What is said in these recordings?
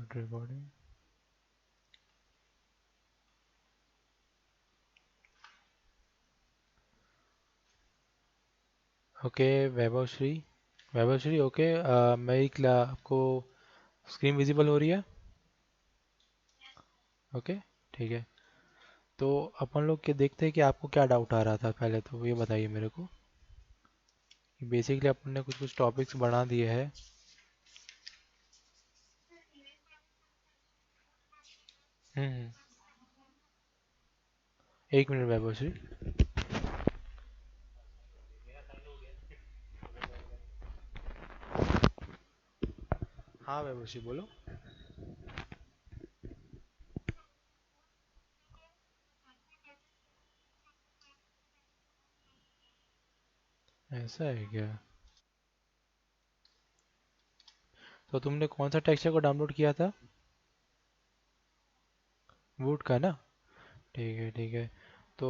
Start recording. Okay. वैभव श्री। वैभव Shri, okay. मेरी आपको screen visible हो रही है? ओके, ठीक है। तो अपन लोग के देखते हैं कि आपको क्या डाउट आ रहा था, पहले तो ये बताइए मेरे को। बेसिकली अपन ने कुछ कुछ टॉपिक्स बना दिए हैं। हम्म। एक मिनट वैभव श्री। हाँ वैभव श्री बोलो। ऐसा है क्या? तो तुमने कौन सा टेक्सचर को डाउनलोड किया था? वुड का ना? ठीक है, ठीक है। तो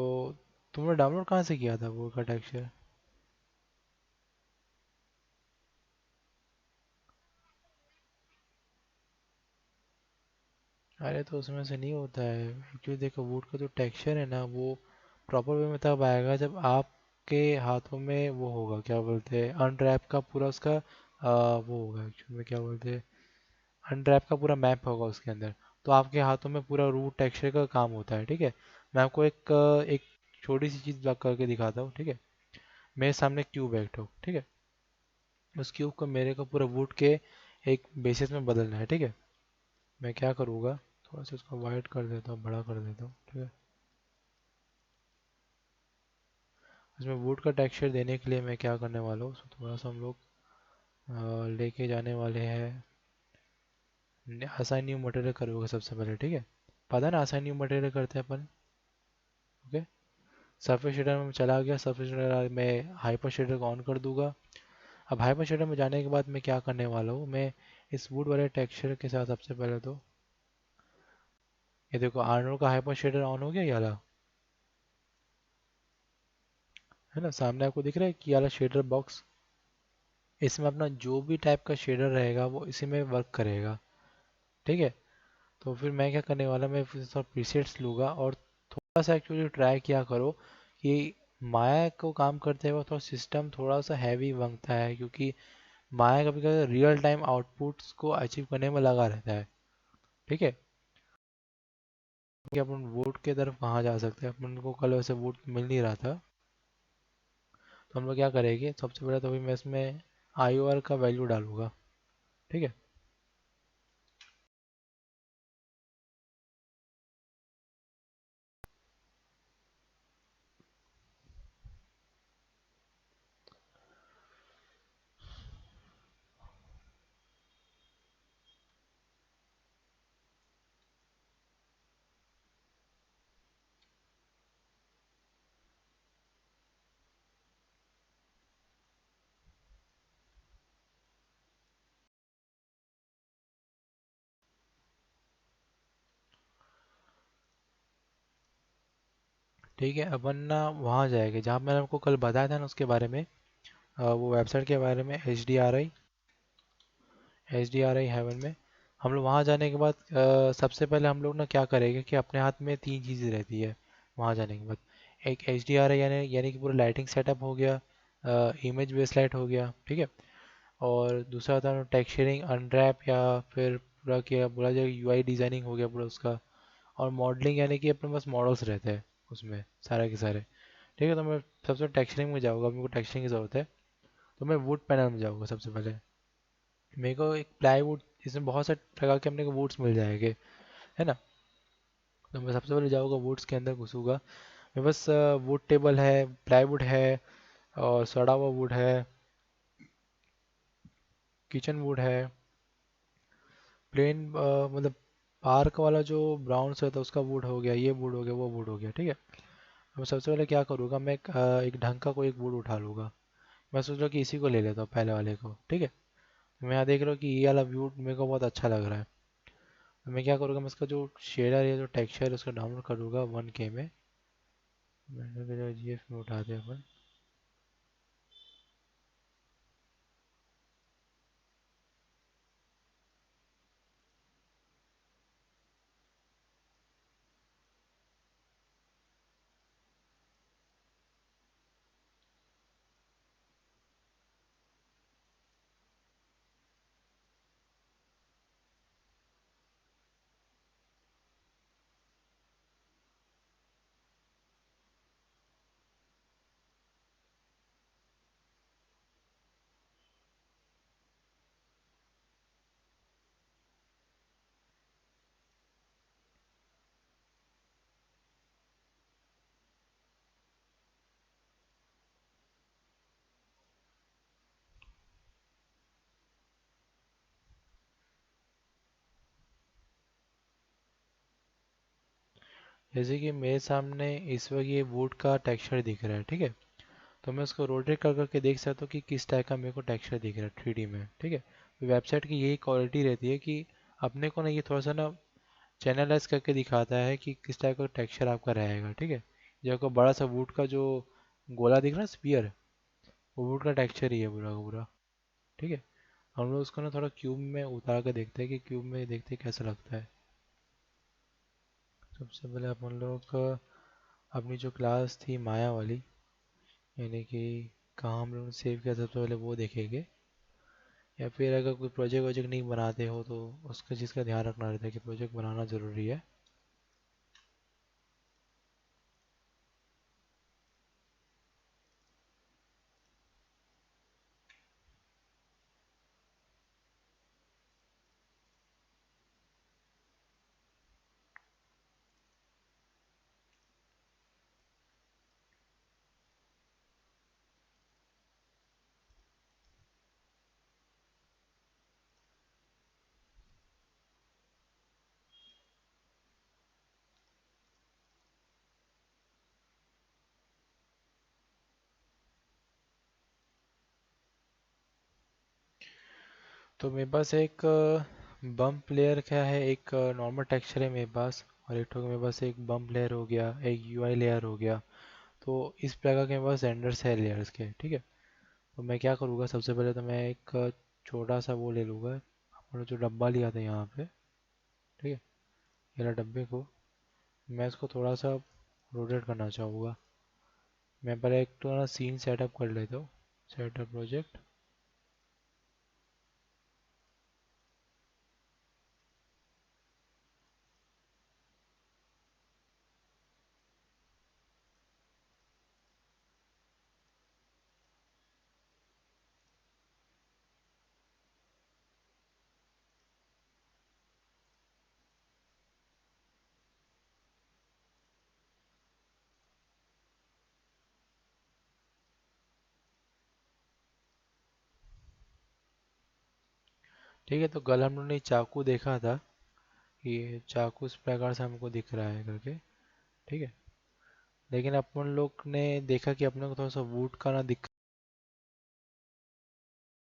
तुमने डाउनलोड कहाँ से किया था वुड का टेक्सचर? अरे तो उसमें से नहीं होता है एक्चुअली। देखो, वुड का जो टेक्सचर है ना, वो प्रॉपर वे में तब आएगा जब आपके हाथों में वो होगा, क्या बोलते हैं, अनरैप का पूरा उसका वो होगा एक्चुअली में, क्या बोलते हैं, अनरैप का पूरा मैप होगा उसके अंदर। तो आपके हाथों में पूरा रूट टेक्सचर का काम होता है, ठीक है। मैं आपको एक छोटी सी चीज़ करके दिखाता हूँ, ठीक है। मेरे सामने क्यूब है एक ठो, ठीक है। उस क्यूब को मेरे को पूरा वुड के एक बेसिस में बदलना है, ठीक है। मैं क्या करूँगा, थोड़ा सा इसको वाइड कर देता हूँ, बड़ा कर देता हूँ, ठीक है। इसमें वुड का टेक्सचर देने के लिए मैं क्या करने वाला हूँ, उसको थोड़ा सा हम लोग लेके जाने वाले हैं। असाइन न्यू मटेरियल करोगे सबसे पहले, ठीक है। पता है ना असाइन न्यू मटेरियल करते हैं अपन? ओके। सरफेस शेडर में चला गया, सरफेस शेडर में हाइपर शेडर को ऑन कर दूंगा। अब हाइपर शेडर में जाने के बाद मैं क्या करने वाला हूँ, मैं इस वुड वाले टेक्सचर के साथ सबसे पहले तो ये देखो, आर्नोल्ड का हाइपर शेडर ऑन हो गया, ये वाला है ना, सामने आपको दिख रहा है कि ये वाला शेडर बॉक्स। इसमें अपना जो भी टाइप का शेडर रहेगा वो इसी में वर्क करेगा, ठीक है। तो फिर मैं क्या करने वाला, मैं फिर थोड़ा प्रीसेट्स लूँगा और थोड़ा सा एक्चुअली ट्राई किया करो कि माया को काम करते हुए थोड़ा सिस्टम थोड़ा सा हैवी बनता है, क्योंकि माया कभी कभी रियल टाइम आउटपुट्स को अचीव करने में लगा रहता है, ठीक है। कि अपन वोट के तरफ कहाँ जा सकते हैं, अपन को कल वैसे वोट मिल नहीं रहा था। तो हम लोग क्या करेंगे, सबसे पहले तो अभी मैं इसमें आई ओ आर का वैल्यू डालूंगा, ठीक है। ठीक है, अपन ना वहाँ जाएंगे जहाँ मैंने आपको कल बताया था ना उसके बारे में, वो वेबसाइट के बारे में, H D R I Haven में। हम लोग वहाँ जाने के बाद सबसे पहले हम लोग ना क्या करेंगे कि अपने हाथ में तीन चीज़ें रहती है वहाँ जाने के बाद। एक एच डी आर आई यानी यानी कि पूरा लाइटिंग सेटअप हो गया, इमेज बेस लाइट हो गया, ठीक है। और दूसरा होता है टेक्सचरिंग अनरैप, या फिर पूरा क्या बोला जाए, यूआई डिज़ाइनिंग हो गया पूरा उसका। और मॉडलिंग यानी कि अपने पास मॉडल्स रहते हैं उसमें सारे के सारे, ठीक है। तो मैं सबसे टेक्सचरिंग में जाऊँगा, मेरे को टेक्सचरिंग की ज़रूरत है। तो मैं वुड पैनल में जाऊँगा सबसे पहले। मेरे को एक प्लाईवुड, इसमें बहुत से प्रकार के अपने को वुड्स मिल जाएंगे, है ना। तो मैं सबसे पहले जाऊँगा वुड्स के अंदर घुसूँगा। मेरे पास वुड टेबल है, प्लाईवुड है, और सड़ा हुआ वुड है, किचन वुड है, प्लेन मतलब पार्क वाला जो ब्राउन से होता है उसका वुड हो गया, ये वुड हो गया, वो वुड हो गया, ठीक है। मैं सबसे पहले क्या करूँगा, मैं एक ढंग का कोई एक वुड उठा लूँगा। मैं सोच रहा हूँ कि इसी को ले लेता हूँ, पहले वाले को, ठीक है। तो मैं यहाँ देख रहा हूँ कि ये वाला व्यू मेरे को बहुत अच्छा लग रहा है। तो मैं क्या करूँगा, मैं इसका जो शेडर है, जो टेक्सचर है, उसको डाउनलोड करूँगा 1K में। मैंने जो GF में उठाते हैं अपन। जैसे कि मेरे सामने इस वक्त ये वुड का टेक्सचर दिख रहा है, ठीक है। तो मैं उसको रोटेट कर करके देख सकता हूँ कि किस टाइप का मेरे को टेक्सचर दिख रहा है 3D में, ठीक है। तो वेबसाइट की यही क्वालिटी रहती है कि अपने को ना ये थोड़ा सा ना चैनलाइज करके दिखाता है कि किस टाइप का टेक्सचर आपका रहेगा, ठीक है। जो आपको बड़ा सा वुड का जो गोला दिख रहा है स्पीयर, वो वुड का टेक्सचर ही है पूरा का पूरा, ठीक है। हम लोग उसको ना थोड़ा क्यूब में उतार कर देखते हैं कि क्यूब में देखते हैं कैसा लगता है। सबसे पहले अपन लोग अपनी जो क्लास थी माया वाली, यानी कि कहाँ हम लोगों ने सेव किया सबसे पहले वो देखेंगे। या फिर अगर कोई प्रोजेक्ट वोजेक्ट नहीं बनाते हो तो उसका चीज़ का ध्यान रखना रहता है कि प्रोजेक्ट बनाना ज़रूरी है। तो मेरे पास एक बम प्लेयर क्या है, एक नॉर्मल टेक्सचर है मेरे पास, और एक तो मेरे पास एक बम प्लेयर हो गया, एक यूआई लेयर हो गया। तो इस प्रकार के मेरे पास रेंडर्स है लेयर्स के, ठीक है। तो मैं क्या करूँगा, सबसे पहले तो मैं एक छोटा सा वो ले लूँगा, अपना जो डब्बा लिया था यहाँ पे, ठीक है। ये वाला डब्बे को मैं इसको थोड़ा सा रोटेट करना चाहूँगा। मैं पहले एक तो ना सीन सेटअप कर लेता हूँ, सेटअप प्रोजेक्ट। ठीक है, तो कल हम लोगों ने चाकू देखा था कि ये चाकू इस प्रकार से हमको दिख रहा है करके, ठीक है। लेकिन अपन लोग ने देखा कि अपने को थोड़ा सा वुड का ना दिक्कत,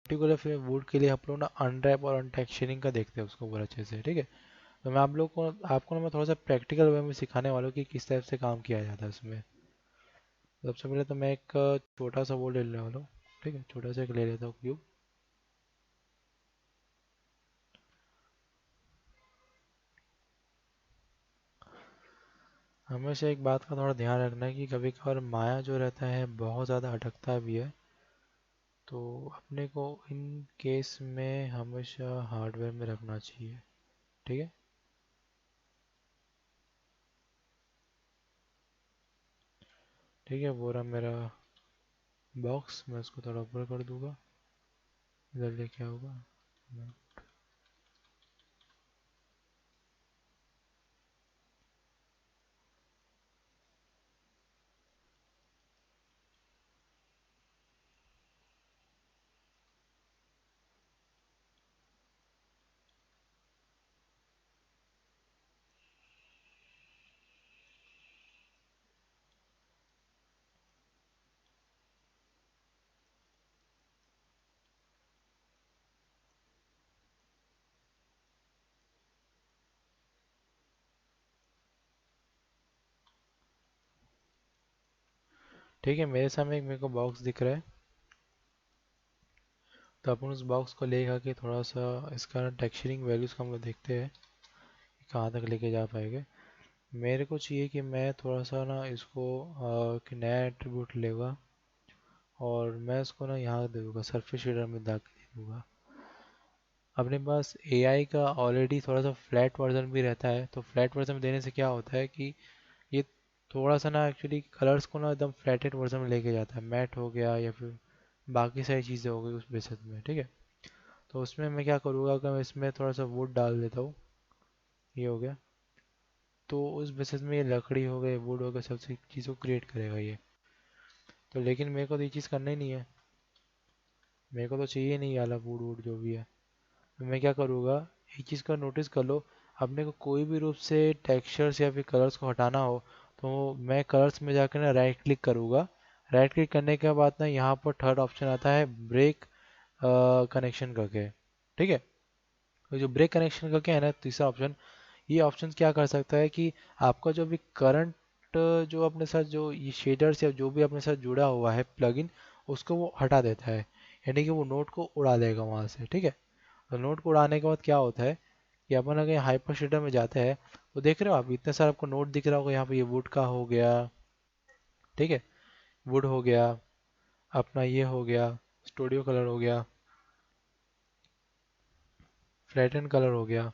पर्टिकुलर फिर वुड के लिए हम लोग ना अनरैप और अनटेक्सचरिंग का देखते हैं उसको पूरा अच्छे से, ठीक है। तो मैं आप लोग को आपको ना मैं थोड़ा सा प्रैक्टिकल वे में सिखाने वाला हूँ कि किस टाइप से काम किया जाता है उसमें। सबसे पहले तो मैं एक छोटा सा वो ले लेने वाला हूँ, ठीक है। छोटा सा एक ले लेता हूँ क्यूब। हमेशा एक बात का थोड़ा ध्यान रखना है कि कभी कभार माया जो रहता है बहुत ज़्यादा अटकता भी है। तो अपने को इन केस में हमेशा हार्डवेयर में रखना चाहिए, ठीक है। ठीक है, वो रहा मेरा बॉक्स, मैं इसको थोड़ा ऊपर कर दूंगा। इधर ले क्या होगा। ठीक है, मेरे सामने एक मेरे को बॉक्स दिख रहा है। तो अपन उस बॉक्स को ले के थोड़ा सा इसका टेक्सचरिंग वैल्यूज का हम लोग देखते हैं कि कहाँ तक लेके जा पाएंगे। मेरे को चाहिए कि मैं थोड़ा सा ना इसको कि नया एट्रीब्यूट लेगा, और मैं इसको ना यहाँ दे दूँगा, सरफेस शेडर में दाग के दे दूँगा। अपने पास एआई का ऑलरेडी थोड़ा सा फ्लैट वर्जन भी रहता है, तो फ्लैट वर्जन में देने से क्या होता है कि ये थोड़ा सा ना एक्चुअली कलर्स को ना एकदम फ्लैटेड वर्जन में लेके जाता है, मैट हो गया या फिर बाकी सारी चीज़ें हो गई उस बेसिस में, ठीक है। तो उसमें मैं क्या करूँगा कि मैं इसमें थोड़ा सा वुड डाल देता हूँ, ये हो गया। तो उस बेसिस में ये लकड़ी हो गई, वुड हो गया, सब चीज़ों को क्रिएट करेगा ये। तो लेकिन मेरे को तो ये चीज़ करना ही नहीं है, मेरे को तो चाहिए नहीं ये वाला वुड वुड जो भी है। तो मैं क्या करूँगा, एक चीज़ का नोटिस कर लो, अपने को कोई भी रूप से टेक्सचर्स या फिर कलर्स को हटाना हो तो मैं कलर्स में जाकर ना राइट क्लिक करूँगा। राइट क्लिक करने के बाद ना यहाँ पर थर्ड ऑप्शन आता है ब्रेक कनेक्शन करके, ठीक है। तो जो ब्रेक कनेक्शन करके है ना तीसरा ऑप्शन, ये ऑप्शन क्या कर सकता है कि आपका जो भी करंट जो अपने साथ जो ये शेडर्स या जो भी अपने साथ जुड़ा हुआ है प्लगइन, उसको वो हटा देता है, यानी कि वो नोट को उड़ा देगा वहाँ से, ठीक है। तो नोट को उड़ाने के बाद क्या होता है कि अपन अगर हाइपर शेडर में जाते हैं तो देख रहे हो आप इतने सारे आपको नोट दिख रहा होगा, यहाँ पे ये वुड का हो गया, ठीक है, वुड हो गया, अपना ये हो गया, स्टूडियो कलर हो गया, फ्लैटन कलर हो गया।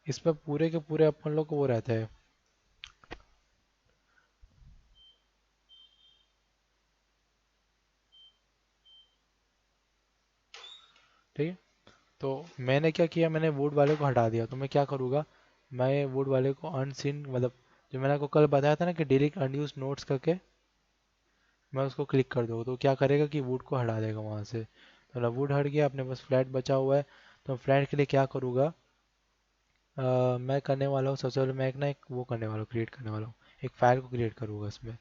इस पर पूरे के पूरे अपन लोग को वो रहता है, ठीक है। तो मैंने क्या किया, मैंने वुड वाले को हटा दिया। तो मैं क्या करूँगा, मैं वुड वाले को अनसीन मतलब जो मैंने आपको कल बताया था ना कि डिलीट अनयूज नोट्स करके, मैं उसको क्लिक कर दूँ तो क्या करेगा कि वुड को हटा देगा वहाँ से। तो ना वुड हट गया, अपने पास फ्लैट बचा हुआ है। तो फ्लैट के लिए क्या करूँगा, मैं करने वाला हूँ सबसे पहले, मैं एक ना एक वो करने वाला हूँ, क्रिएट करने वाला हूँ, एक फाइल को क्रिएट करूँगा। इसमें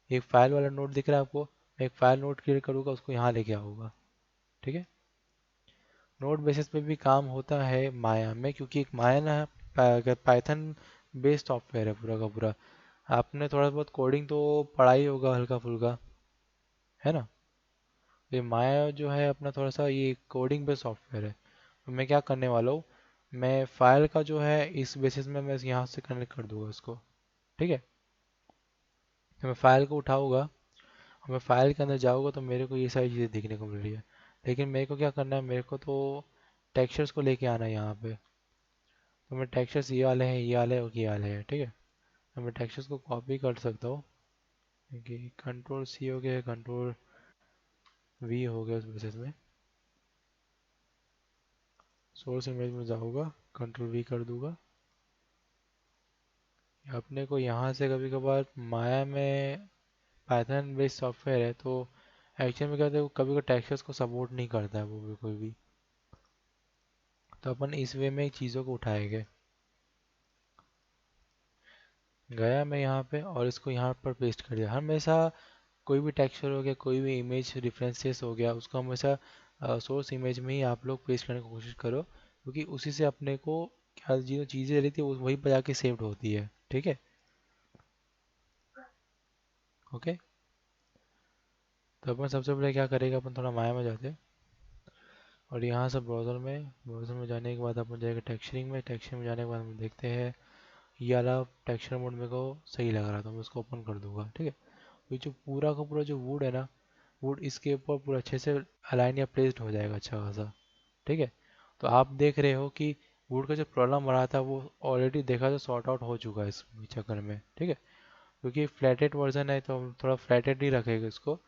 एक फाइल वाला नोट दिख रहा है आपको, मैं एक फाइल नोट क्रिएट करूँगा, उसको यहाँ लेके आऊँगा, ठीक है। नोट बेसिस पे भी काम होता है माया में, क्योंकि एक माया ना पाइथन बेस्ड सॉफ्टवेयर है पूरा का पूरा। आपने थोड़ा बहुत कोडिंग तो पढ़ा ही होगा हल्का फुल्का, है ना। ये माया जो है अपना थोड़ा सा ये कोडिंग बेस्ड सॉफ्टवेयर है। तो मैं क्या करने वाला हूँ, मैं फाइल का जो है इस बेसिस में मैं यहाँ से कनेक्ट कर दूंगा उसको, ठीक है। तो मैं फाइल को उठाऊंगा और मैं फाइल के अंदर जाऊंगा तो मेरे को ये सारी चीज़ें देखने को मिल रही है। लेकिन मेरे को क्या करना है, मेरे को तो टेक्सचर्स को लेके आना है यहाँ पे। तो मैं टेक्सचर्स ये वाले हैं, ये वाले और ये वाले हैं, ठीक है। तो मैं टेक्सचर्स को कॉपी कर सकता हूँ, क्योंकि कंट्रोल सी हो गया, कंट्रोल वी हो गया, उस बेसिस में सोर्स इमेज में जाऊँगा, कंट्रोल वी कर दूंगा। अपने को यहाँ से कभी कभार माया में पाइथन बेस्ड सॉफ्टवेयर है तो एक्चुअल में क्या होता है, कभी कभी टेक्सचर्स को सपोर्ट नहीं करता है वो भी कोई भी। तो अपन इस वे में चीज़ों को उठाएंगे। गया मैं यहाँ पे और इसको यहाँ पर पेस्ट कर दिया। हमेशा कोई भी टेक्सचर हो गया, कोई भी इमेज रेफरेंसेस हो गया, उसको हमेशा सोर्स इमेज में ही आप लोग पेस्ट करने की कोशिश करो, क्योंकि उसी से अपने को क्या जो चीज़ें रहती है वही पर जाके सेव्ड होती है, ठीक है। ओके। तो अपन सबसे पहले क्या करेगा, अपन थोड़ा माया में जाते हैं और यहाँ से ब्राउज़र में जाने के बाद अपन जाएगा टेक्सचरिंग में। टेक्सचरिंग में जाने के बाद हम देखते हैं ये वाला टेक्सचर मोड मेरे को सही लग रहा था, मैं उसको ओपन कर दूंगा, ठीक है। ये जो पूरा का पूरा जो वुड है ना, वुड इसके ऊपर पूरा अच्छे से अलाइन या प्लेस्ड हो जाएगा अच्छा खासा, ठीक है। तो आप देख रहे हो कि वुड का जो प्रॉब्लम आ रहा था वो ऑलरेडी देखा तो सॉर्ट आउट हो चुका है इस चक्कर में, ठीक है। क्योंकि फ्लैटेड वर्जन है तो हम थोड़ा फ्लैटेड ही रखेगा इसको।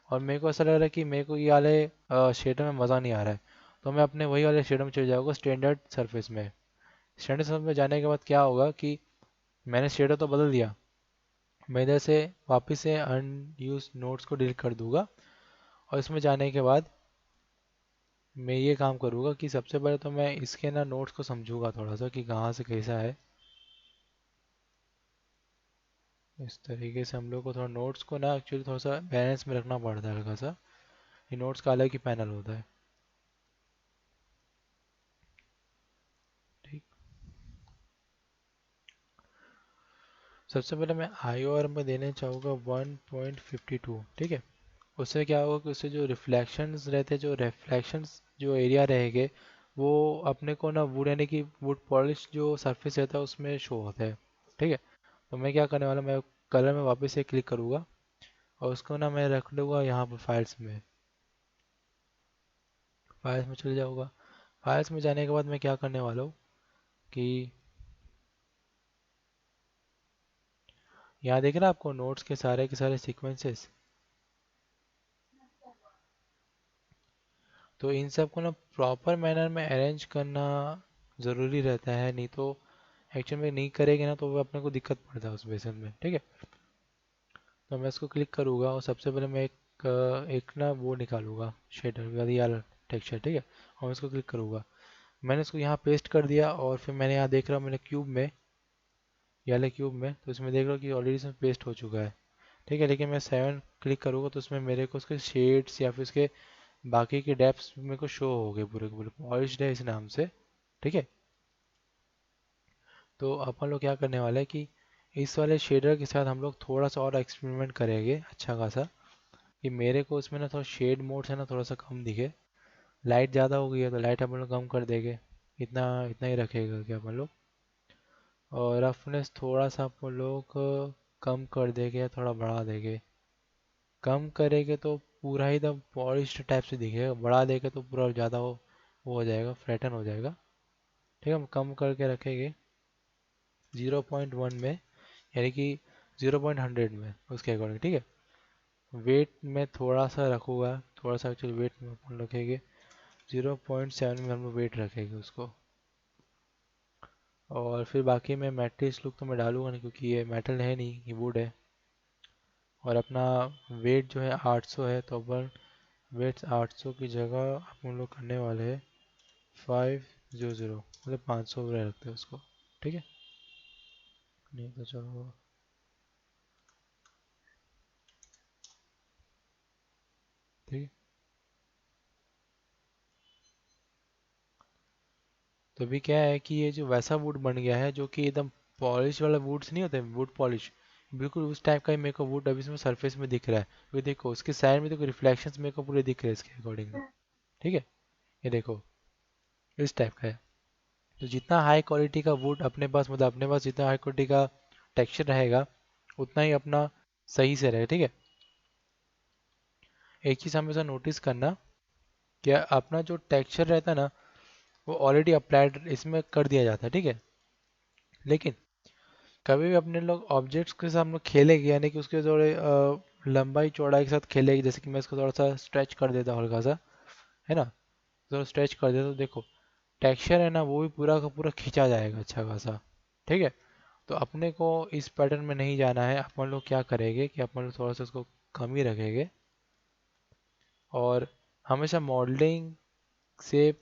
और मेरे को ऐसा लग रहा है कि मेरे को ये वाले शेडर में मज़ा नहीं आ रहा है, तो मैं अपने वही वाले शेडर में चले जाऊँगा, स्टैंडर्ड सरफेस में। स्टैंडर्ड सरफेस में जाने के बाद क्या होगा कि मैंने शेडर तो बदल दिया, मैं इधर से वापस से अनयूज नोट्स को डिलीट कर दूंगा। और इसमें जाने के बाद मैं ये काम करूँगा कि सबसे पहले तो मैं इसके ना नोट्स को समझूंगा थोड़ा सा कि कहाँ से कैसा है। इस तरीके से हम लोग को थोड़ा नोट्स को ना एक्चुअली थोड़ा सा बैलेंस में रखना पड़ता है हल्का सा। ये नोट्स का अलग ही पैनल होता है, ठीक। सबसे पहले मैं IOR में देने चाहूँगा 1.52, ठीक है। उससे क्या होगा कि उससे जो रिफ्लेक्शंस रहते हैं, जो रिफ्लेक्शंस जो एरिया रहेंगे वो अपने को ना वुड यानी कि वुड पॉलिश जो सरफेस रहता है उसमें शो होता है, ठीक है। तो मैं क्या करने वाला, मैं कलर में वापस से क्लिक करूँगा और उसको ना मैं रख लूँगा यहाँ पर फाइल्स में। फाइल्स में चले जाऊँगा। फाइल्स में जाने के बाद मैं क्या करने वाला हूँ कि यहाँ देख रहे हैं आपको नोट्स के सारे सीक्वेंसेस। तो इन सब को ना प्रॉपर मैनर में अरेंज करना ज़रूरी रहता है, नहीं तो एक्चुअल में नहीं करेंगे ना तो वो अपने को दिक्कत पड़ता है उस बेसन में, ठीक है। तो मैं इसको क्लिक करूँगा और सबसे पहले मैं एक ना वो निकालूंगा शेडर वाला टेक्सचर, ठीक है। और मैं इसको क्लिक करूँगा। मैंने इसको यहाँ पेस्ट कर दिया और फिर मैंने यहाँ देख रहा हूँ मैंने क्यूब में, ये वाले क्यूब में, तो इसमें देख रहा हूँ कि ऑलरेडी इसमें पेस्ट हो चुका है। ठीक है, लेकिन मैं 7 क्लिक करूँगा तो उसमें मेरे को उसके शेड्स या फिर उसके बाकी के डेप्थ्स मेरे को शो हो गए पूरे के पूरे, पॉलिश्ड है इस नाम से। ठीक है, तो अपन लोग क्या करने वाले हैं कि इस वाले शेडर के साथ हम लोग थोड़ा सा और एक्सपेरिमेंट करेंगे अच्छा खासा, कि मेरे को इसमें ना थोड़ा शेड मोड है ना थोड़ा सा कम दिखे। लाइट ज़्यादा हो गई है तो लाइट अपन लोग कम कर देंगे, इतना इतना ही रखेगा क्या अपन लोग। और रफनेस थोड़ा सा अपन लोग कम कर देंगे या थोड़ा बढ़ा देंगे। कम करेंगे तो पूरा ही एकदम पॉलिश्ड टाइप से दिखेगा, बढ़ा देंगे तो पूरा ज़्यादा वो हो जाएगा, फ्लैटन हो जाएगा। ठीक है, हम कम करके रखेंगे 0.1 में, यानी कि 0.100 में उसके अकॉर्डिंग। ठीक है, वेट में थोड़ा सा रखूँगा, थोड़ा सा एक्चुअली वेट में अपन रखेंगे 0.7 में, हम लोग वेट रखेंगे उसको। और फिर बाकी में मैट्रिक्स लुक तो मैं डालूंगा नहीं क्योंकि ये मेटल है नहीं, ये वुड है। और अपना वेट जो है 800 है, तो अपन वेट 800 की जगह अपन लोग करने वाले हैं 500, मतलब 500 रखते हैं उसको। ठीक है, नहीं तो चलो, ठीक है। तो अभी क्या है कि ये जो वैसा वुड बन गया है जो कि एकदम पॉलिश वाला वुड्स नहीं होते, वुड पॉलिश, बिल्कुल उस टाइप का ही मेरे को वुड अभी इसमें सरफेस में दिख रहा है। ये देखो उसके साइड में देखो रिफ्लेक्शंस मेरे को पूरे दिख रहे हैं इसके अकॉर्डिंग। ठीक है, ये देखो इस टाइप का है। तो जितना हाई क्वालिटी का वुड अपने पास, मतलब अपने पास जितना हाई क्वालिटी का टेक्सचर रहेगा उतना ही अपना सही से रहेगा। ठीक है, एक चीज़ हमेशा नोटिस करना कि अपना जो टेक्सचर रहता है ना वो ऑलरेडी अप्लाइड इसमें कर दिया जाता है। ठीक है, लेकिन कभी भी अपने लोग ऑब्जेक्ट्स के साथ हम लोग खेलेंगे, यानी कि उसके थोड़े लंबाई चौड़ाई के साथ खेलेंगे, जैसे कि मैं इसको थोड़ा सा स्ट्रेच कर देता हूँ हल्का सा, है ना, थोड़ा स्ट्रेच कर देता तो देखो टेक्सचर है ना वो भी पूरा का पूरा खींचा जाएगा अच्छा खासा। ठीक है, तो अपने को इस पैटर्न में नहीं जाना है, अपन लोग क्या करेंगे कि अपन लोग थोड़ा सा उसको कम ही रखेंगे। और हमेशा मॉडलिंग से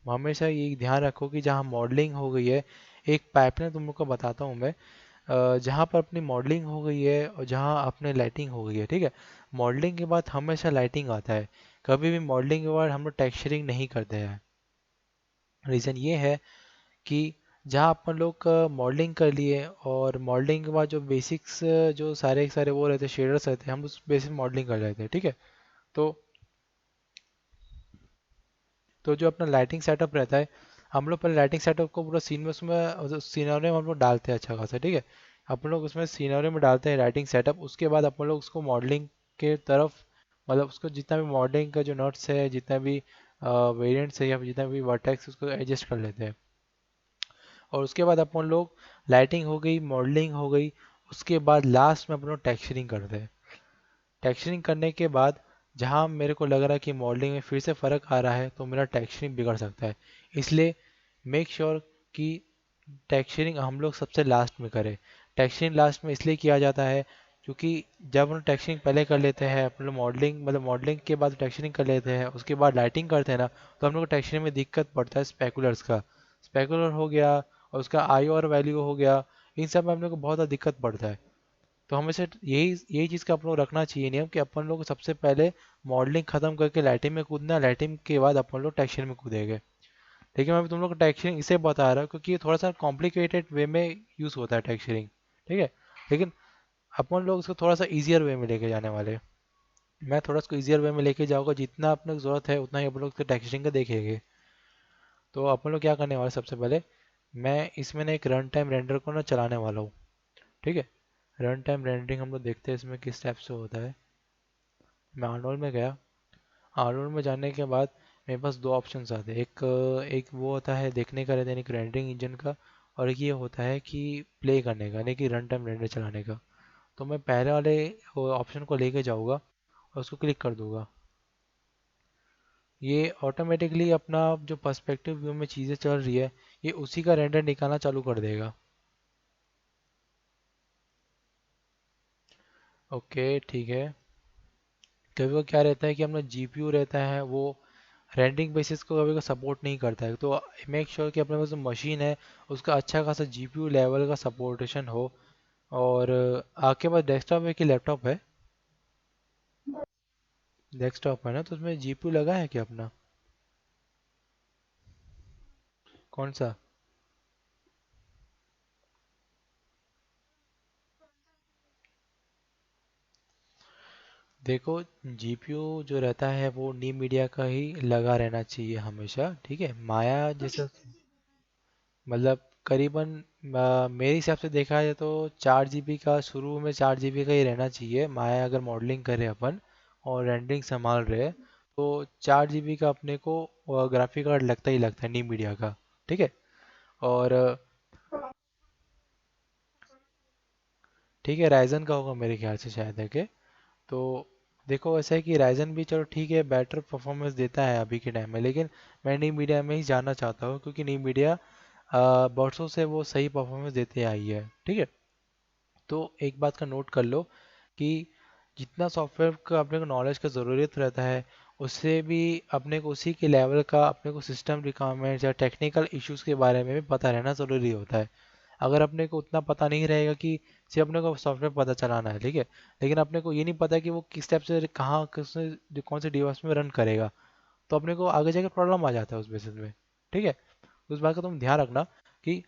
हमेशा ये ध्यान रखो कि जहाँ मॉडलिंग हो गई है, एक पाइपलाइन तुम लोग को बताता हूँ मैं, जहाँ पर अपनी मॉडलिंग हो गई है और जहाँ अपने लाइटिंग हो गई है। ठीक है, मॉडलिंग के बाद हमेशा लाइटिंग आता है, कभी भी मॉडलिंग के बाद हम लोग टेक्सचरिंग नहीं करते हैं। रीज़न ये है कि जहाँ अपन लोग मॉडलिंग कर लिए और मॉडलिंग के बाद जो बेसिक्स जो सारे के सारे वो रहते हैं शेडर्स रहते हैं, हम उस बेसिस मॉडलिंग कर लेते हैं। ठीक है, तो जो अपना लाइटिंग सेटअप रहता है, हम लोग पहले लाइटिंग सेटअप को पूरा सीन में उसमें सीनरी में हम लोग डालते हैं अच्छा खासा। ठीक है, अपन लोग उसमें सीनरी में डालते हैं लाइटिंग सेटअप, उसके बाद अपन लोग उसको मॉडलिंग के तरफ, मतलब उसको जितना भी मॉडलिंग का जो नट्स है, जितना भी वेरिएंट्स है या फिर जितना भी वर्टेक्स, उसको एडजस्ट कर लेते हैं। और उसके बाद अपन लोग लाइटिंग हो गई, मॉडलिंग हो गई, उसके बाद लास्ट में अपन लोग टेक्सचरिंग करते हैं। टेक्सचरिंग करने के बाद जहाँ मेरे को लग रहा है कि मॉडलिंग में फिर से फ़र्क आ रहा है तो मेरा टेक्सचरिंग बिगड़ सकता है। इसलिए मेक श्योर कि टेक्सचरिंग हम लोग सबसे लास्ट में करें। टेक्सचरिंग लास्ट में इसलिए किया जाता है क्योंकि जब हम टेक्सचरिंग पहले कर लेते हैं, अपन लोग मॉडलिंग मतलब मॉडलिंग के बाद टेक्सचरिंग कर लेते हैं, उसके बाद लाइटिंग करते हैं ना, तो हम लोग को टेक्सचरिंग में दिक्कत पड़ता है स्पेकुलर्स का। स्पेकुलर हो गया और उसका आई और वैल्यू हो गया, इन सब में हम लोग को बहुत ज़्यादा दिक्कत पड़ता है। तो हमेशा यही यही चीज़ का अपन लोग रखना चाहिए नियम कि अपन लोग सबसे पहले मॉडलिंग खत्म करके लाइटिंग में कूदना, लाइटिंग के बाद अपन लोग टेक्सचर में कूदेंगे। लेकिन मैं तुम लोग को टेक्सचरिंग इसे बता रहा हूँ क्योंकि ये थोड़ा सा कॉम्प्लिकेटेड वे में यूज़ होता है टेक्सचरिंग। ठीक है, लेकिन अपन लोग इसको थोड़ा सा ईजियर वे में लेके जाने वाले हैं। मैं थोड़ा इसको ईजियर वे में लेके जाऊँगा, जितना अपने को ज़रूरत है उतना ही अपन लोग टेक्सचरिंग का देखेंगे। तो अपन लोग क्या करने वाले सबसे पहले, मैं इसमें ना एक रन टाइम रेंडर को ना चलाने वाला हूँ। ठीक है, रन टाइम रेंडरिंग हम लोग देखते हैं इसमें किस टाइप से होता है। मैं आर्नोल्ड में गया, आर्नोल्ड में जाने के बाद मेरे पास दो ऑप्शंस आते हैं, एक एक वो होता है देखने का रहता है, यानी कि रेंडरिंग इंजन का, और एक ये होता है कि प्ले करने का, यानी कि रन टाइम रेंडर चलाने का। तो मैं पहले वाले ऑप्शन को लेके जाऊँगा और उसको क्लिक कर दूंगा। ये ऑटोमेटिकली अपना जो पर्सपेक्टिव व्यू में चीज़ें चल रही है, ये उसी का रेंडर निकालना चालू कर देगा। ओके ठीक है। कभी वो क्या रहता है कि अपना जीपीयू रहता है वो रेंडरिंग बेसिस को कभी को सपोर्ट नहीं करता है। तो मेक श्योर कि अपने पास जो मशीन है उसका अच्छा खासा जीपीयू लेवल का सपोर्टेशन हो। और आपके पास डेस्कटॉप है कि लैपटॉप है? डेस्कटॉप है ना, तो उसमें जीपीयू लगा है क्या अपना? कौन सा? देखो, जीपीयू जो रहता है वो नी मीडिया का ही लगा रहना चाहिए हमेशा, ठीक है। माया जैसे मतलब करीबन मेरे हिसाब से देखा जाए तो 4 जीबी का, शुरू में 4 जीबी का ही रहना चाहिए। माया अगर मॉडलिंग करे अपन और रेंडरिंग संभाल रहे तो 4 जीबी का अपने को ग्राफिक कार्ड लगता ही लगता है नी मीडिया का, ठीक है। और ठीक है, राइजन का होगा मेरे ख्याल से शायद है कि। तो देखो, ऐसा है कि राइजन भी चलो ठीक है, बेटर परफॉर्मेंस देता है अभी के टाइम में, लेकिन मैं नी मीडिया में ही जाना चाहता हूँ क्योंकि नी मीडिया बरसों से वो सही परफॉर्मेंस देते आई है, ठीक है। तो एक बात का नोट कर लो कि जितना सॉफ्टवेयर का अपने को नॉलेज का ज़रूरत रहता है, उससे भी अपने को उसी के लेवल का अपने को सिस्टम रिक्वायरमेंट्स या टेक्निकल इश्यूज के बारे में भी पता रहना ज़रूरी होता है। अगर अपने को उतना पता नहीं रहेगा कि सिर्फ अपने को सॉफ्टवेयर पता चलाना है, ठीक है, लेकिन अपने को ये नहीं पता कि वो किस टाइप से कहाँ किसने कौन से डिवाइस में रन करेगा, तो अपने को आगे जाकर प्रॉब्लम आ जाता है उस बेसिस में, ठीक है। उस बात का तुम ध्यान रखना कि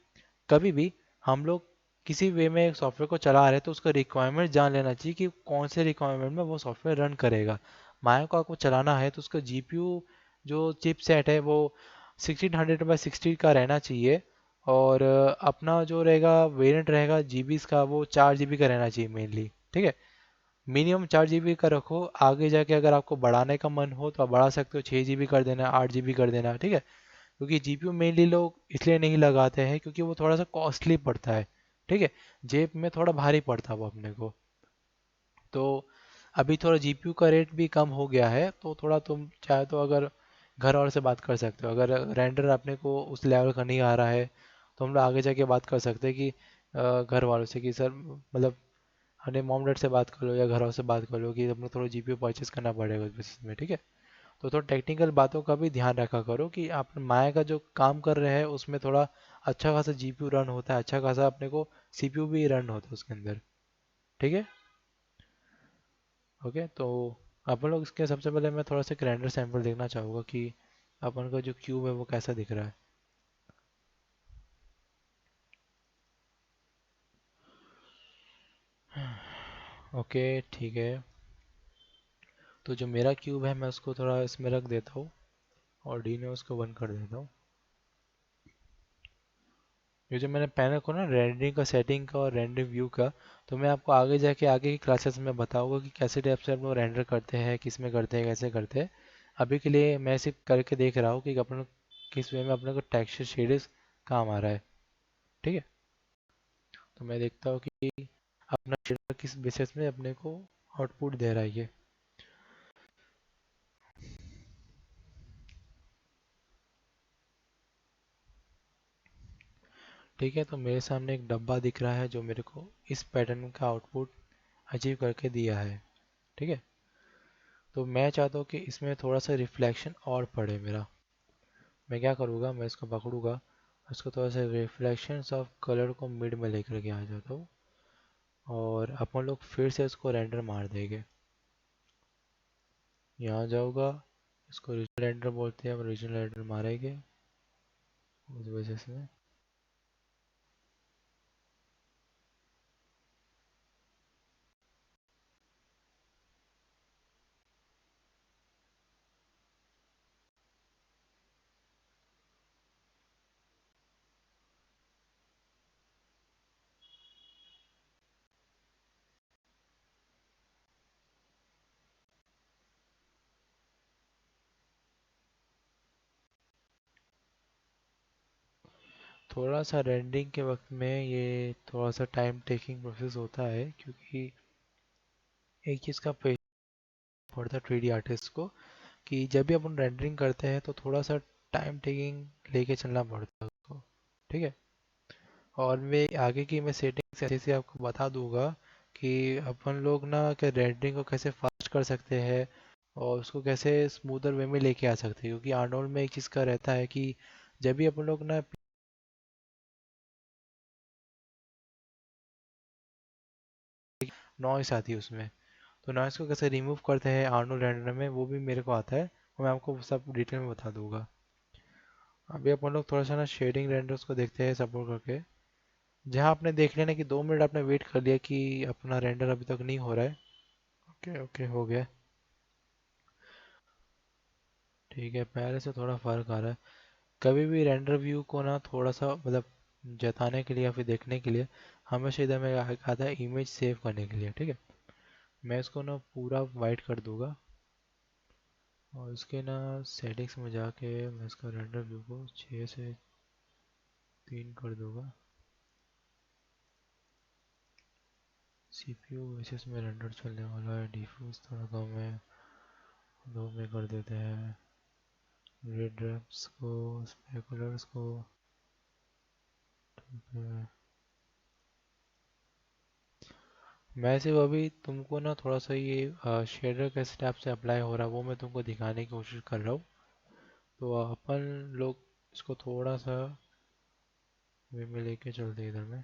कभी भी हम लोग किसी वे में एक सॉफ्टवेयर को चला रहे हैं तो उसका रिक्वायरमेंट जान लेना चाहिए कि कौन से रिक्वायरमेंट में वो सॉफ्टवेयर रन करेगा। माया को आपको चलाना है तो उसका जीपीयू जो चिप सेट है वो 1600 बाई 60 का रहना चाहिए। और अपना जो रहेगा वेरिएंट रहेगा जीबी का, वो 4 जीबी का रहना चाहिए मेनली, ठीक है। मिनिमम 4 जीबी का रखो, आगे जाके अगर आपको बढ़ाने का मन हो तो आप बढ़ा सकते हो, 6 जीबी कर देना, 8 जीबी कर देना, ठीक है। क्योंकि जीपीयू मेनली लोग इसलिए नहीं लगाते हैं क्योंकि वो थोड़ा सा कॉस्टली पड़ता है, ठीक है। जेब में थोड़ा भारी पड़ता है वो अपने को। तो अभी थोड़ा जीपीयू का रेट भी कम हो गया है, तो थोड़ा तुम चाहे तो अगर घर वालों से बात कर सकते हो, अगर रेंडर अपने को उस लेवल का नहीं आ रहा है तो हम लोग आगे जाके बात कर सकते हैं कि घर वालों से कि सर मतलब अपने मॉम डैड से बात कर लो या घर वालों से बात कर लो कि अपने थोड़ा जीपीयू परचेस करना पड़ेगा उस बेसिस में, ठीक है। तो थोड़ा टेक्निकल बातों का भी ध्यान रखा करो कि आप माया का जो काम कर रहे हैं उसमें थोड़ा अच्छा खासा जीपीयू रन होता है, अच्छा खासा अपने को सीपीयू भी रन होता है उसके अंदर, ठीक है। ओके, तो अपन लोग इसके सबसे पहले मैं थोड़ा सा एक रेंडर सैंपल देखना चाहूँगा कि अपन का जो क्यूब है वो कैसा दिख रहा है। ओके, ठीक है। तो जो मेरा क्यूब है मैं उसको थोड़ा इसमें रख देता हूँ और डी ने उसको बंद कर देता हूँ। ये जो मैंने पैनल को ना रेंडरिंग का, सेटिंग का और रेंडरिंग व्यू का, तो मैं आपको आगे जाके आगे की क्लासेस में बताऊंगा कि कैसे टाइप से हम लोग रेंडर करते हैं, किस में करते हैं, कैसे करते हैं। अभी के लिए मैं सिर्फ करके देख रहा हूँ कि अपन लोग किस वे में अपने को टेक्सचर शेड्स काम आ रहा है, ठीक है। तो मैं देखता हूँ कि अपना शेडर किस बेसिस में अपने को आउटपुट दे रहा है ये। ठीक है, तो मेरे सामने एक डब्बा दिख रहा है जो मेरे को इस पैटर्न का आउटपुट अचीव करके दिया है, ठीक है। तो मैं चाहता हूँ कि इसमें थोड़ा सा रिफ्लेक्शन और पड़े मेरा। मैं क्या करूँगा, मैं इसको पकड़ूंगा, इसको थोड़ा सा रिफ्लेक्शंस ऑफ कलर को मिड में लेकर के आ जाता हूँ और अपन लोग फिर से इसको रेंडर मार देंगे। यहाँ जाऊँगा, इसको रीजनल रेंडर बोलते हैं, हम रीजनल रेंडर मारेंगे उस वजह से। थोड़ा सा रेंडरिंग के वक्त में ये थोड़ा सा टाइम टेकिंग प्रोसेस होता है क्योंकि एक चीज़ का पड़ता है 3D आर्टिस्ट को कि जब भी अपन रेंडरिंग करते हैं तो थोड़ा सा टाइम टेकिंग लेके चलना पड़ता है उसको, ठीक है। और मैं आगे की मैं सेटिंग्स ऐसे से आपको बता दूंगा कि अपन लोग ना क्या रेंडरिंग को कैसे फास्ट कर सकते हैं और उसको कैसे स्मूदर वे में लेके आ सकते हैं, क्योंकि आर्नोल्ड में एक चीज़ का रहता है कि जब भी अपन लोग ना नॉइस आती है उसमें, तो नॉइस को कैसे रिमूव करते हैं आर्नोल्ड रेंडर में, वो भी मेरे को आता है और मैं आपको सब डिटेल में बता दूंगा। अभी अपन लोग थोड़ा सा ना शेडिंग रेंडर्स को देखते हैं सपोर्ट करके। जहाँ आपने देख लिया ना कि 2 मिनट आपने वेट कर लिया कि अपना रेंडर अभी तक नहीं हो रहा है। ओके ओके, हो गया। ठीक है, पहले से थोड़ा फर्क आ रहा है। कभी भी रेंडर व्यू को ना थोड़ा सा मतलब जताने के लिए या फिर देखने के लिए हमेशा इधर में आता है इमेज सेव करने के लिए, ठीक है। मैं इसको ना पूरा वाइट कर दूंगा और इसके ना सेटिंग्स में जाके मैं इसका रेंडर व्यू को 6 से 3 कर दूंगा। सीपीयू बेसिस में रेंडर चलने वाला है, डिफ्यूज थोड़ा कम है, 2 में कर देते हैं। रेड ड्रैप्स को, स्पेकुलर्स को, मैं सिर्फ अभी तुमको ना थोड़ा सा ये शेडर कैसे टाइप से अप्लाई हो रहा है वो मैं तुमको दिखाने की कोशिश कर रहा हूँ। तो अपन लोग इसको थोड़ा सा वे में लेके चलते हैं इधर में।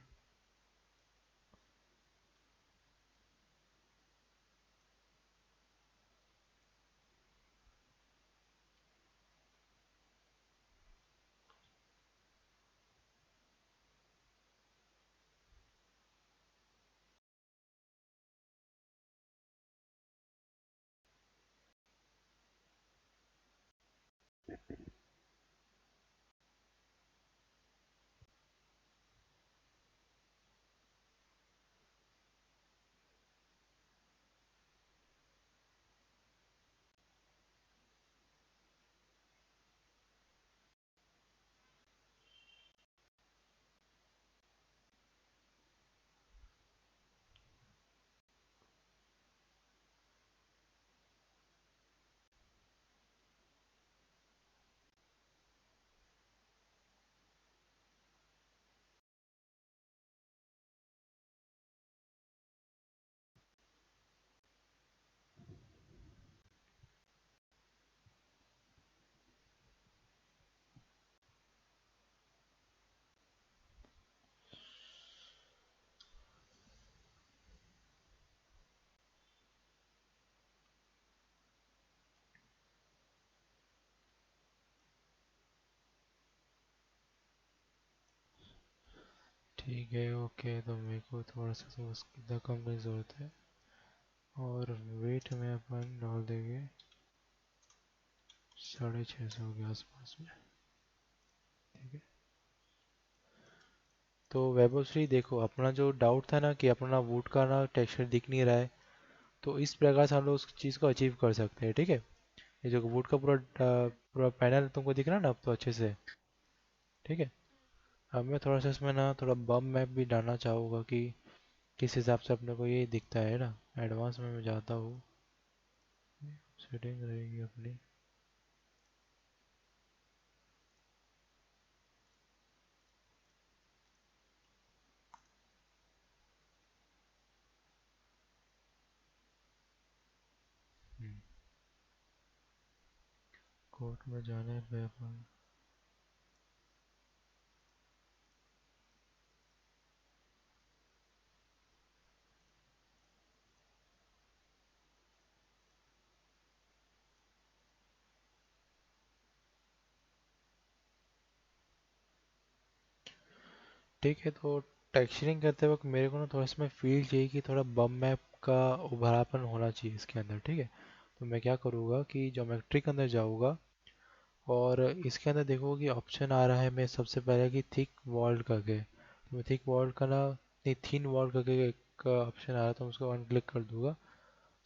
ठीक है, ओके, तो मेरे को थोड़ा सा तो उसकी कम की ज़रूरत है। और वेट में अपन डाल देंगे 650 के आसपास में। ठीक है, तो वेबोश्री देखो, अपना जो डाउट था ना कि अपना वुड का ना टेक्सचर दिख नहीं रहा है, तो इस प्रकार से हम लोग उस चीज़ को अचीव कर सकते हैं, ठीक है। ये जो वुड का पूरा पैनल तुमको दिख रहा है ना अब तो अच्छे से। ठीक है, अब मैं थोड़ा सा इसमें ना थोड़ा बम मैप भी डालना चाहूँगा कि किस हिसाब से अपने को ये दिखता है ना। एडवांस में मैं जाता हूँ, सेटिंग रहेगी अपनी। कोर्ट में जाने पे अपन ठीक है, तो टेक्सचरिंग करते वक्त मेरे को ना थोड़ा इसमें फील चाहिए कि थोड़ा बम मैप का उभरापन होना चाहिए इसके अंदर, ठीक है। तो मैं क्या करूँगा कि ज्योमेट्री के अंदर जाऊँगा और इसके अंदर देखो कि ऑप्शन आ रहा है मैं सबसे पहले कि थिक वॉल्ड करके, तो मैं थिक वॉल्ड का ना, नहीं थिन वॉल्ड करके एक ऑप्शन आ रहा है, तो मैं उसको वन क्लिक कर दूंगा।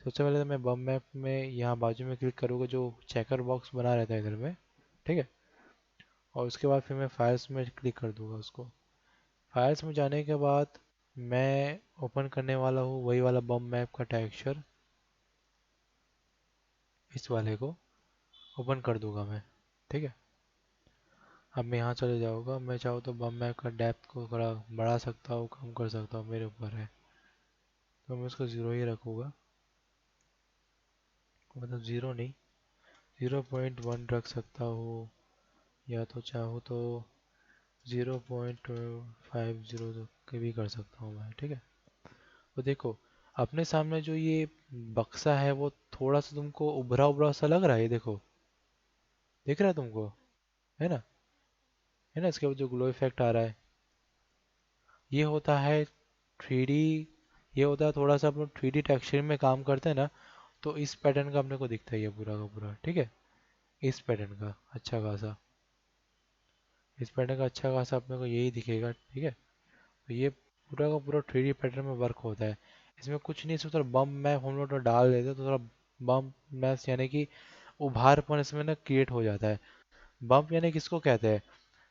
सबसे पहले तो मैं बम मैप में यहाँ बाजू में क्लिक करूँगा जो चेकर बॉक्स बना रहता है इधर में, ठीक है। और उसके बाद फिर मैं फाइल्स में क्लिक कर दूंगा उसको। फाइल्स में जाने के बाद मैं ओपन करने वाला हूँ वही वाला बम मैप का टेक्सचर, इस वाले को ओपन कर दूंगा मैं, ठीक है। अब मैं यहाँ चले जाऊँगा, मैं चाहूँ तो बम मैप का डेप्थ को थोड़ा बढ़ा सकता हूँ, कम कर सकता हूँ, मेरे ऊपर है। तो मैं उसको ज़ीरो ही रखूँगा। मतलब 0 नहीं, 0.1 रख सकता हूँ, या तो चाहूँ तो 0.50 के भी कर सकता हूँ मैं, ठीक है। तो देखो, अपने सामने जो ये बक्सा है वो थोड़ा सा तुमको उभरा उभरा सा लग रहा है, ये देखो, दिख रहा है तुमको, है ना, है ना, इसके बाद जो ग्लो इफेक्ट आ रहा है, ये होता है 3D, ये होता है थोड़ा सा, अपन 3D टेक्सचर में काम करते हैं ना, तो इस पैटर्न का अपने को दिखता है ये पूरा का पूरा, ठीक है। इस पैटर्न का अच्छा खासा, इस पैटर्न का अच्छा खासा अपने को यही दिखेगा, ठीक है। तो ये पूरा का पूरा 3D पैटर्न में वर्क होता है। इसमें कुछ नहीं, इसमें थोड़ा बम मैप हम लोग तो डाल देते हैं, तो थोड़ा बम मैप्स यानी कि उभारपन इसमें ना क्रिएट हो जाता है। बम्प यानी किसको कहते हैं,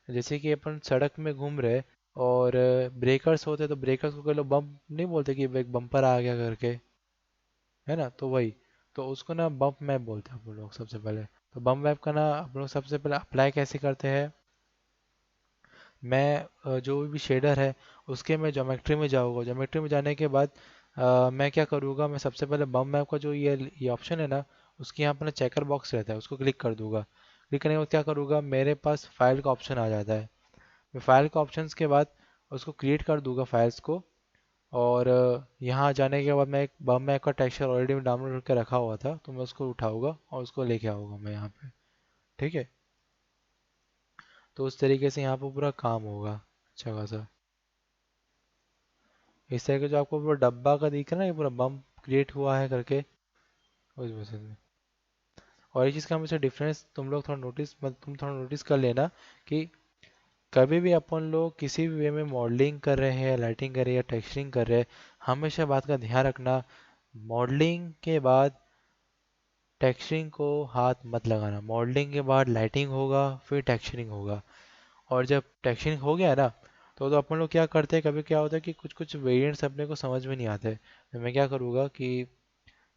जैसे कि अपन सड़क में घूम रहे और ब्रेकर्स होते, तो ब्रेकर्स को कई लोग बम्प नहीं बोलते कि एक बम्पर आ गया करके, है ना, तो वही, तो उसको ना बम्प मैप बोलते हैं अपन लोग सबसे पहले। तो बम्प मैप का ना अपन लोग सबसे पहले अप्लाई कैसे करते हैं, मैं जो भी शेडर है उसके मैं ज्योमेट्री में जाऊँगा, ज्योमेट्री में जाने के बाद मैं क्या करूँगा, मैं सबसे पहले बम मैप का जो ये ऑप्शन है ना, उसके यहाँ पर चेकर बॉक्स रहता है, उसको क्लिक कर दूंगा। क्लिक करने के बाद क्या करूँगा, मेरे पास फाइल का ऑप्शन आ जाता है। मैं फाइल का ऑप्शंस के बाद उसको क्रिएट कर दूंगा फाइल्स को, और यहाँ जाने के बाद मैं एक बम मैप का टेक्सचर ऑलरेडी डाउनलोड करके रखा हुआ था, तो मैं उसको उठाऊंगा और उसको लेके आऊँगा मैं यहाँ पे, ठीक है। तो उस तरीके से यहाँ पर पूरा काम होगा अच्छा खासा। इस तरह के जो आपको पूरा डब्बा का दिख रहा है ना, ये पूरा बम क्रिएट हुआ है करके, उस वजह से। और ये चीज़ का मुझे डिफरेंस तुम लोग थोड़ा नोटिस, मतलब तुम थोड़ा नोटिस कर लेना कि कभी भी अपन लोग किसी भी वे में मॉडलिंग कर रहे हैं, लाइटिंग कर रहे हैं या टेक्सचरिंग कर रहे हैं, हमेशा बात का ध्यान रखना, मॉडलिंग के बाद टेक्सचरिंग को हाथ मत लगाना। मॉडलिंग के बाद लाइटिंग होगा, फिर टेक्सचरिंग होगा। और जब टेक्सचरिंग हो गया ना, तो अपन लोग क्या करते हैं, कभी क्या होता है कि कुछ कुछ वेरिएंट्स अपने को समझ में नहीं आते, तो मैं क्या करूँगा कि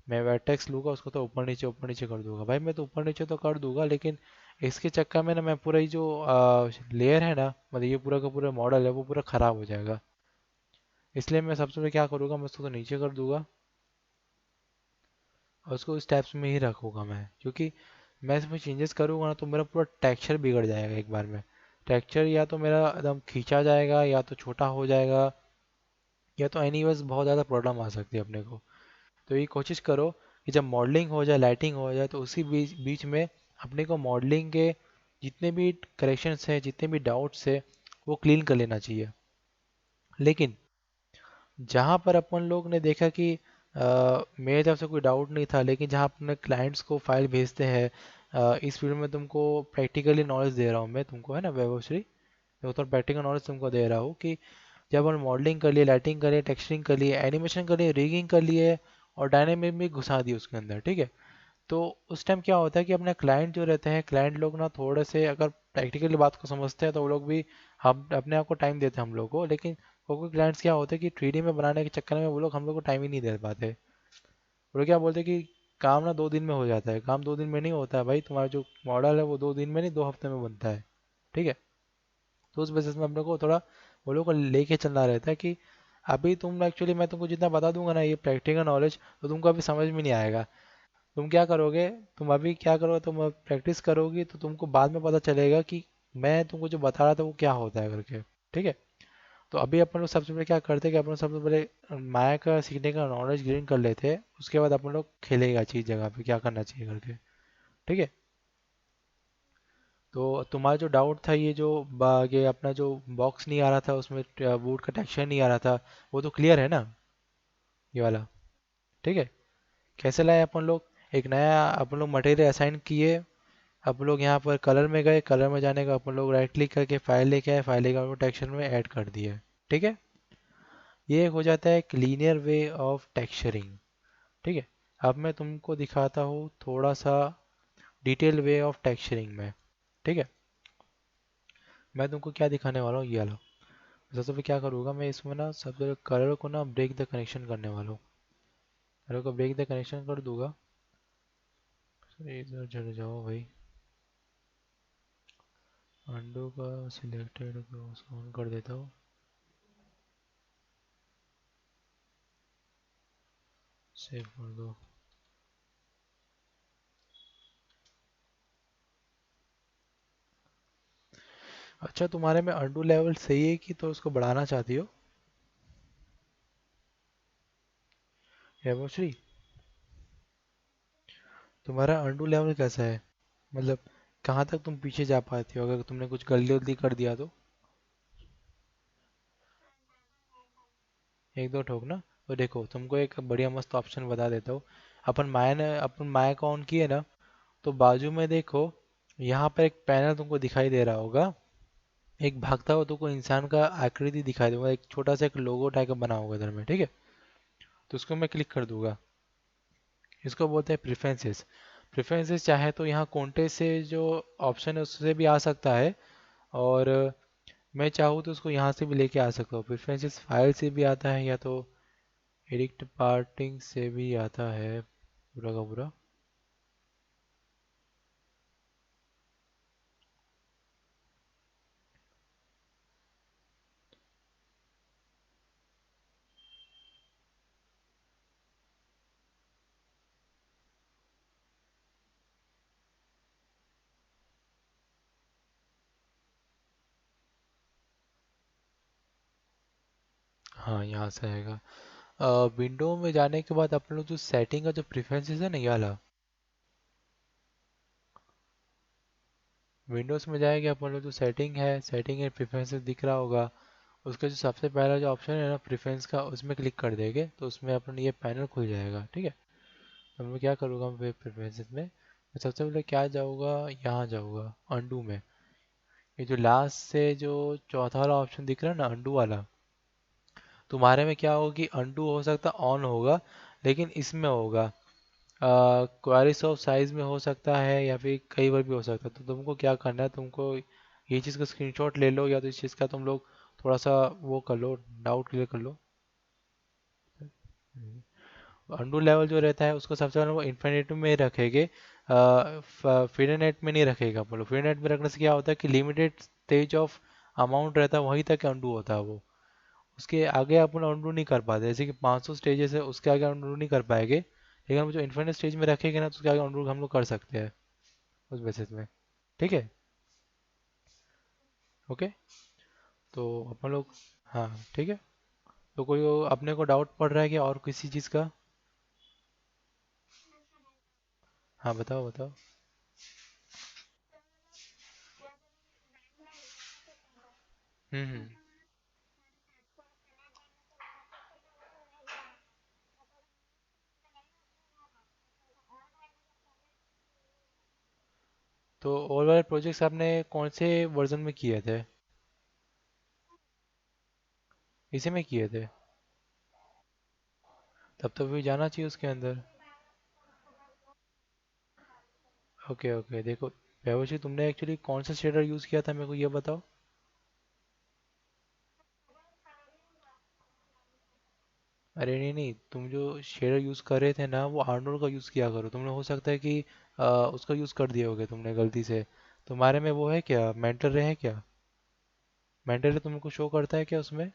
मैं वर्टेक्स लूँगा, उसको तो ऊपर नीचे कर दूंगा। भाई मैं तो ऊपर नीचे तो कर दूंगा, लेकिन इसके चक्कर में ना मैं पूरा ही जो लेयर है ना, मतलब ये पूरा का पूरा मॉडल है वो पूरा ख़राब हो जाएगा। इसलिए मैं सबसे पहले क्या करूँगा, मैं उसको तो नीचे कर दूंगा और उसको इस टाइप्स में ही रखूँगा मैं, क्योंकि मैं इसमें चेंजेस करूँगा ना तो मेरा पूरा टेक्सचर बिगड़ जाएगा एक बार में। टेक्सचर या तो मेरा एकदम खींचा जाएगा, या तो छोटा हो जाएगा, या तो एनीवेज बहुत ज़्यादा प्रॉब्लम आ सकती है अपने को। तो ये कोशिश करो कि जब मॉडलिंग हो जाए, लाइटिंग हो जाए, तो उसी बीच बीच में अपने को मॉडलिंग के जितने भी करेक्शंस हैं, जितने भी डाउट्स है, वो क्लीन कर लेना चाहिए। लेकिन जहाँ पर अपन लोग ने देखा कि मेरे तरफ से कोई डाउट नहीं था, लेकिन जहाँ अपने क्लाइंट्स को फाइल भेजते हैं, इस फील्ड में तुमको प्रैक्टिकली नॉलेज दे रहा हूँ मैं तुमको, है ना वैभवश्री, मैं तो प्रैक्टिकल नॉलेज तुमको दे रहा हूँ कि जब हम मॉडलिंग कर लिए, लाइटिंग कर लिए, टेक्सचरिंग कर लिए, एनिमेशन कर लिए, रिगिंग कर लिए और डायनेमिक भी घुसा दी उसके अंदर, ठीक है। तो उस टाइम क्या होता है कि अपने क्लाइंट जो रहते हैं, क्लाइंट लोग ना थोड़े से अगर प्रैक्टिकली बात को समझते हैं तो वो लोग भी हम अपने आप को टाइम देते हैं हम लोग को, लेकिन कोई क्लाइंट्स क्या होते हैं कि 3D में बनाने के चक्कर में वो लोग हम लोग को टाइम ही नहीं दे पाते। वो लोग क्या बोलते हैं कि काम ना 2 दिन में हो जाता है, काम 2 दिन में नहीं होता है भाई, तुम्हारा जो मॉडल है वो 2 दिन में नहीं 2 हफ्ते में बनता है, ठीक है। तो उस बेसिस में अपने को थोड़ा वो लोग को लेके चलना रहता है कि अभी तुम एक्चुअली मैं तुमको जितना बता दूंगा ना ये प्रैक्टिकल नॉलेज, तो तुमको अभी समझ में नहीं आएगा। तुम क्या करोगे, तुम अभी क्या करोगे, तुम प्रैक्टिस करोगी तो तुमको बाद में पता चलेगा कि मैं तुमको जो बता रहा था वो क्या होता है करके, ठीक है। तो अभी अपन लोग सबसे पहले क्या करते हैं कि अपन लोग सबसे पहले माया का सीखने का नॉलेज गेन कर लेते हैं, उसके बाद अपन लोग खेलेगा चीज़ जगह पे क्या करना चाहिए करके, ठीक है। तो तुम्हारा जो डाउट था, ये जो ये अपना जो बॉक्स नहीं आ रहा था उसमें वुड का टेक्सचर नहीं आ रहा था, वो तो क्लियर है ना, ये वाला, ठीक है। कैसे लाए अपन लोग, एक नया अपन लोग मटेरियल असाइन किए, अपन लोग यहाँ पर कलर में गए, कलर में जाने का अपन लोग राइट क्लिक करके फाइल लेके आए, फाइल लेकर टेक्सचर में ऐड कर दिए, ठीक है। ये हो जाता है एक लीनियर वे ऑफ टेक्सचरिंग, ठीक है। अब मैं तुमको दिखाता हूँ थोड़ा सा डिटेल वे ऑफ टेक्सचरिंग में, ठीक है। मैं तुमको क्या दिखाने वाला हूँ, ये वाला। सबसे पहले क्या करूँगा मैं इसमें ना, सबसे पहले कलर को ना ब्रेक द कनेक्शन करने वाला हूँ, कलर को ब्रेक द कनेक्शन कर दूंगा। इधर चले जाओ भाई, अंडो का सिलेक्टेड को ऑन कर देता हूँ, सेव कर दो। अच्छा, तुम्हारे में अंडू लेवल सही है कि तो उसको बढ़ाना चाहती हो? हेमश्री, तुम्हारा अंडू लेवल कैसा है? मतलब कहाँ तक तुम पीछे जा पाती हो अगर तुमने कुछ गलती वलती कर दिया तो? एक दो ठोक ना? तो देखो, तुमको एक बढ़िया मस्त ऑप्शन बता देता हूँ। अपन माया का ऑन किए ना, तो बाजू में देखो, यहाँ पर एक पैनल तुमको दिखाई दे रहा होगा। एक भागता हुआ तुमको इंसान का आकृति दिखाई देगा, एक छोटा सा एक लोगो टाइप का बना होगा इधर में, ठीक है? तो उसको मैं क्लिक कर दूंगा। इसको बोलते हैं प्रेफरेंसेस। प्रेफरेंसेस चाहे तो यहाँ कॉन्टेक्ट से जो ऑप्शन है उससे भी आ सकता है, और मैं चाहूँ तो उसको यहाँ से भी लेके आ सकता हूँ। प्रेफरेंसेस फाइल से भी आता है, या तो एडिक्ट पार्टिंग से भी आता है, पूरा का पूरा। हाँ, यहाँ से आएगा। विंडो में जाने के बाद अपन लोग जो सेटिंग का जो प्रेफरेंसेस है ना, ये वाला, विंडोज में जाएंगे अपन लोग, जो सेटिंग है, सेटिंग है प्रेफरेंसेस दिख रहा होगा। उसका जो सबसे पहला जो ऑप्शन है ना प्रेफरेंस का, उसमें क्लिक कर देंगे तो उसमें अपन ये पैनल खुल जाएगा, ठीक है? तो मैं क्या करूँगा, मैं प्रेफरेंसेस में मैं सबसे पहले क्या जाऊँगा, यहाँ जाऊँगा अंडू में। ये जो लास्ट से जो चौथा वाला ऑप्शन दिख रहा है ना, अंडू वाला, तुम्हारे में क्या होगा कि अंडू हो सकता ऑन होगा, लेकिन इसमें होगा क्वालिटी ऑफ साइज में हो सकता है, या फिर कई बार भी हो सकता है। तो तुमको क्या करना है, तुमको ये चीज़ का स्क्रीनशॉट ले लो, या तो इस चीज़ का तुम लोग थोड़ा सा वो कर लो, डाउट क्लियर कर लो। अंडू लेवल जो रहता है उसको सबसे पहले वो इन्फिनिटी में रखेंगे, फिनेट में नहीं रखेगा। बोलो, फिनेट में रखने से क्या होता है कि लिमिटेड स्टेज ऑफ अमाउंट रहता है, वहीं तक अंडू होता है वो। उसके आगे अपन अंडू नहीं कर पाते, जैसे कि 500 स्टेजेस है, उसके आगे अंडू नहीं कर पाएंगे। लेकिन हम जो इन्फिनिट स्टेज में रखेंगे ना, तो उसके आगे अंडू हम लोग कर सकते हैं उस बेसिस में। ठीक है? ओके। तो अपन लोग, हाँ ठीक है। तो कोई अपने को डाउट पड़ रहा है क्या और किसी चीज़ का? हाँ, बताओ बताओ। हम्म। तो ऑल वाले प्रोजेक्ट्स आपने कौन से वर्जन में किए थे? इसी में किए थे? तब तो भी जाना चाहिए उसके अंदर। ओके ओके, देखो वैभव जी, तुमने एक्चुअली कौन सा शेडर यूज़ किया था, मेरे को ये बताओ। अरे नहीं नहीं, तुम जो शेडर यूज़ कर रहे थे ना, वो आर्नोल्ड का यूज़ किया करो। तुमने हो सकता है कि उसका यूज़ कर दिए होगे तुमने गलती से। तुम्हारे में वो है क्या, मेंटर रे है क्या? मेंटर रे तुमको शो करता है क्या उसमें?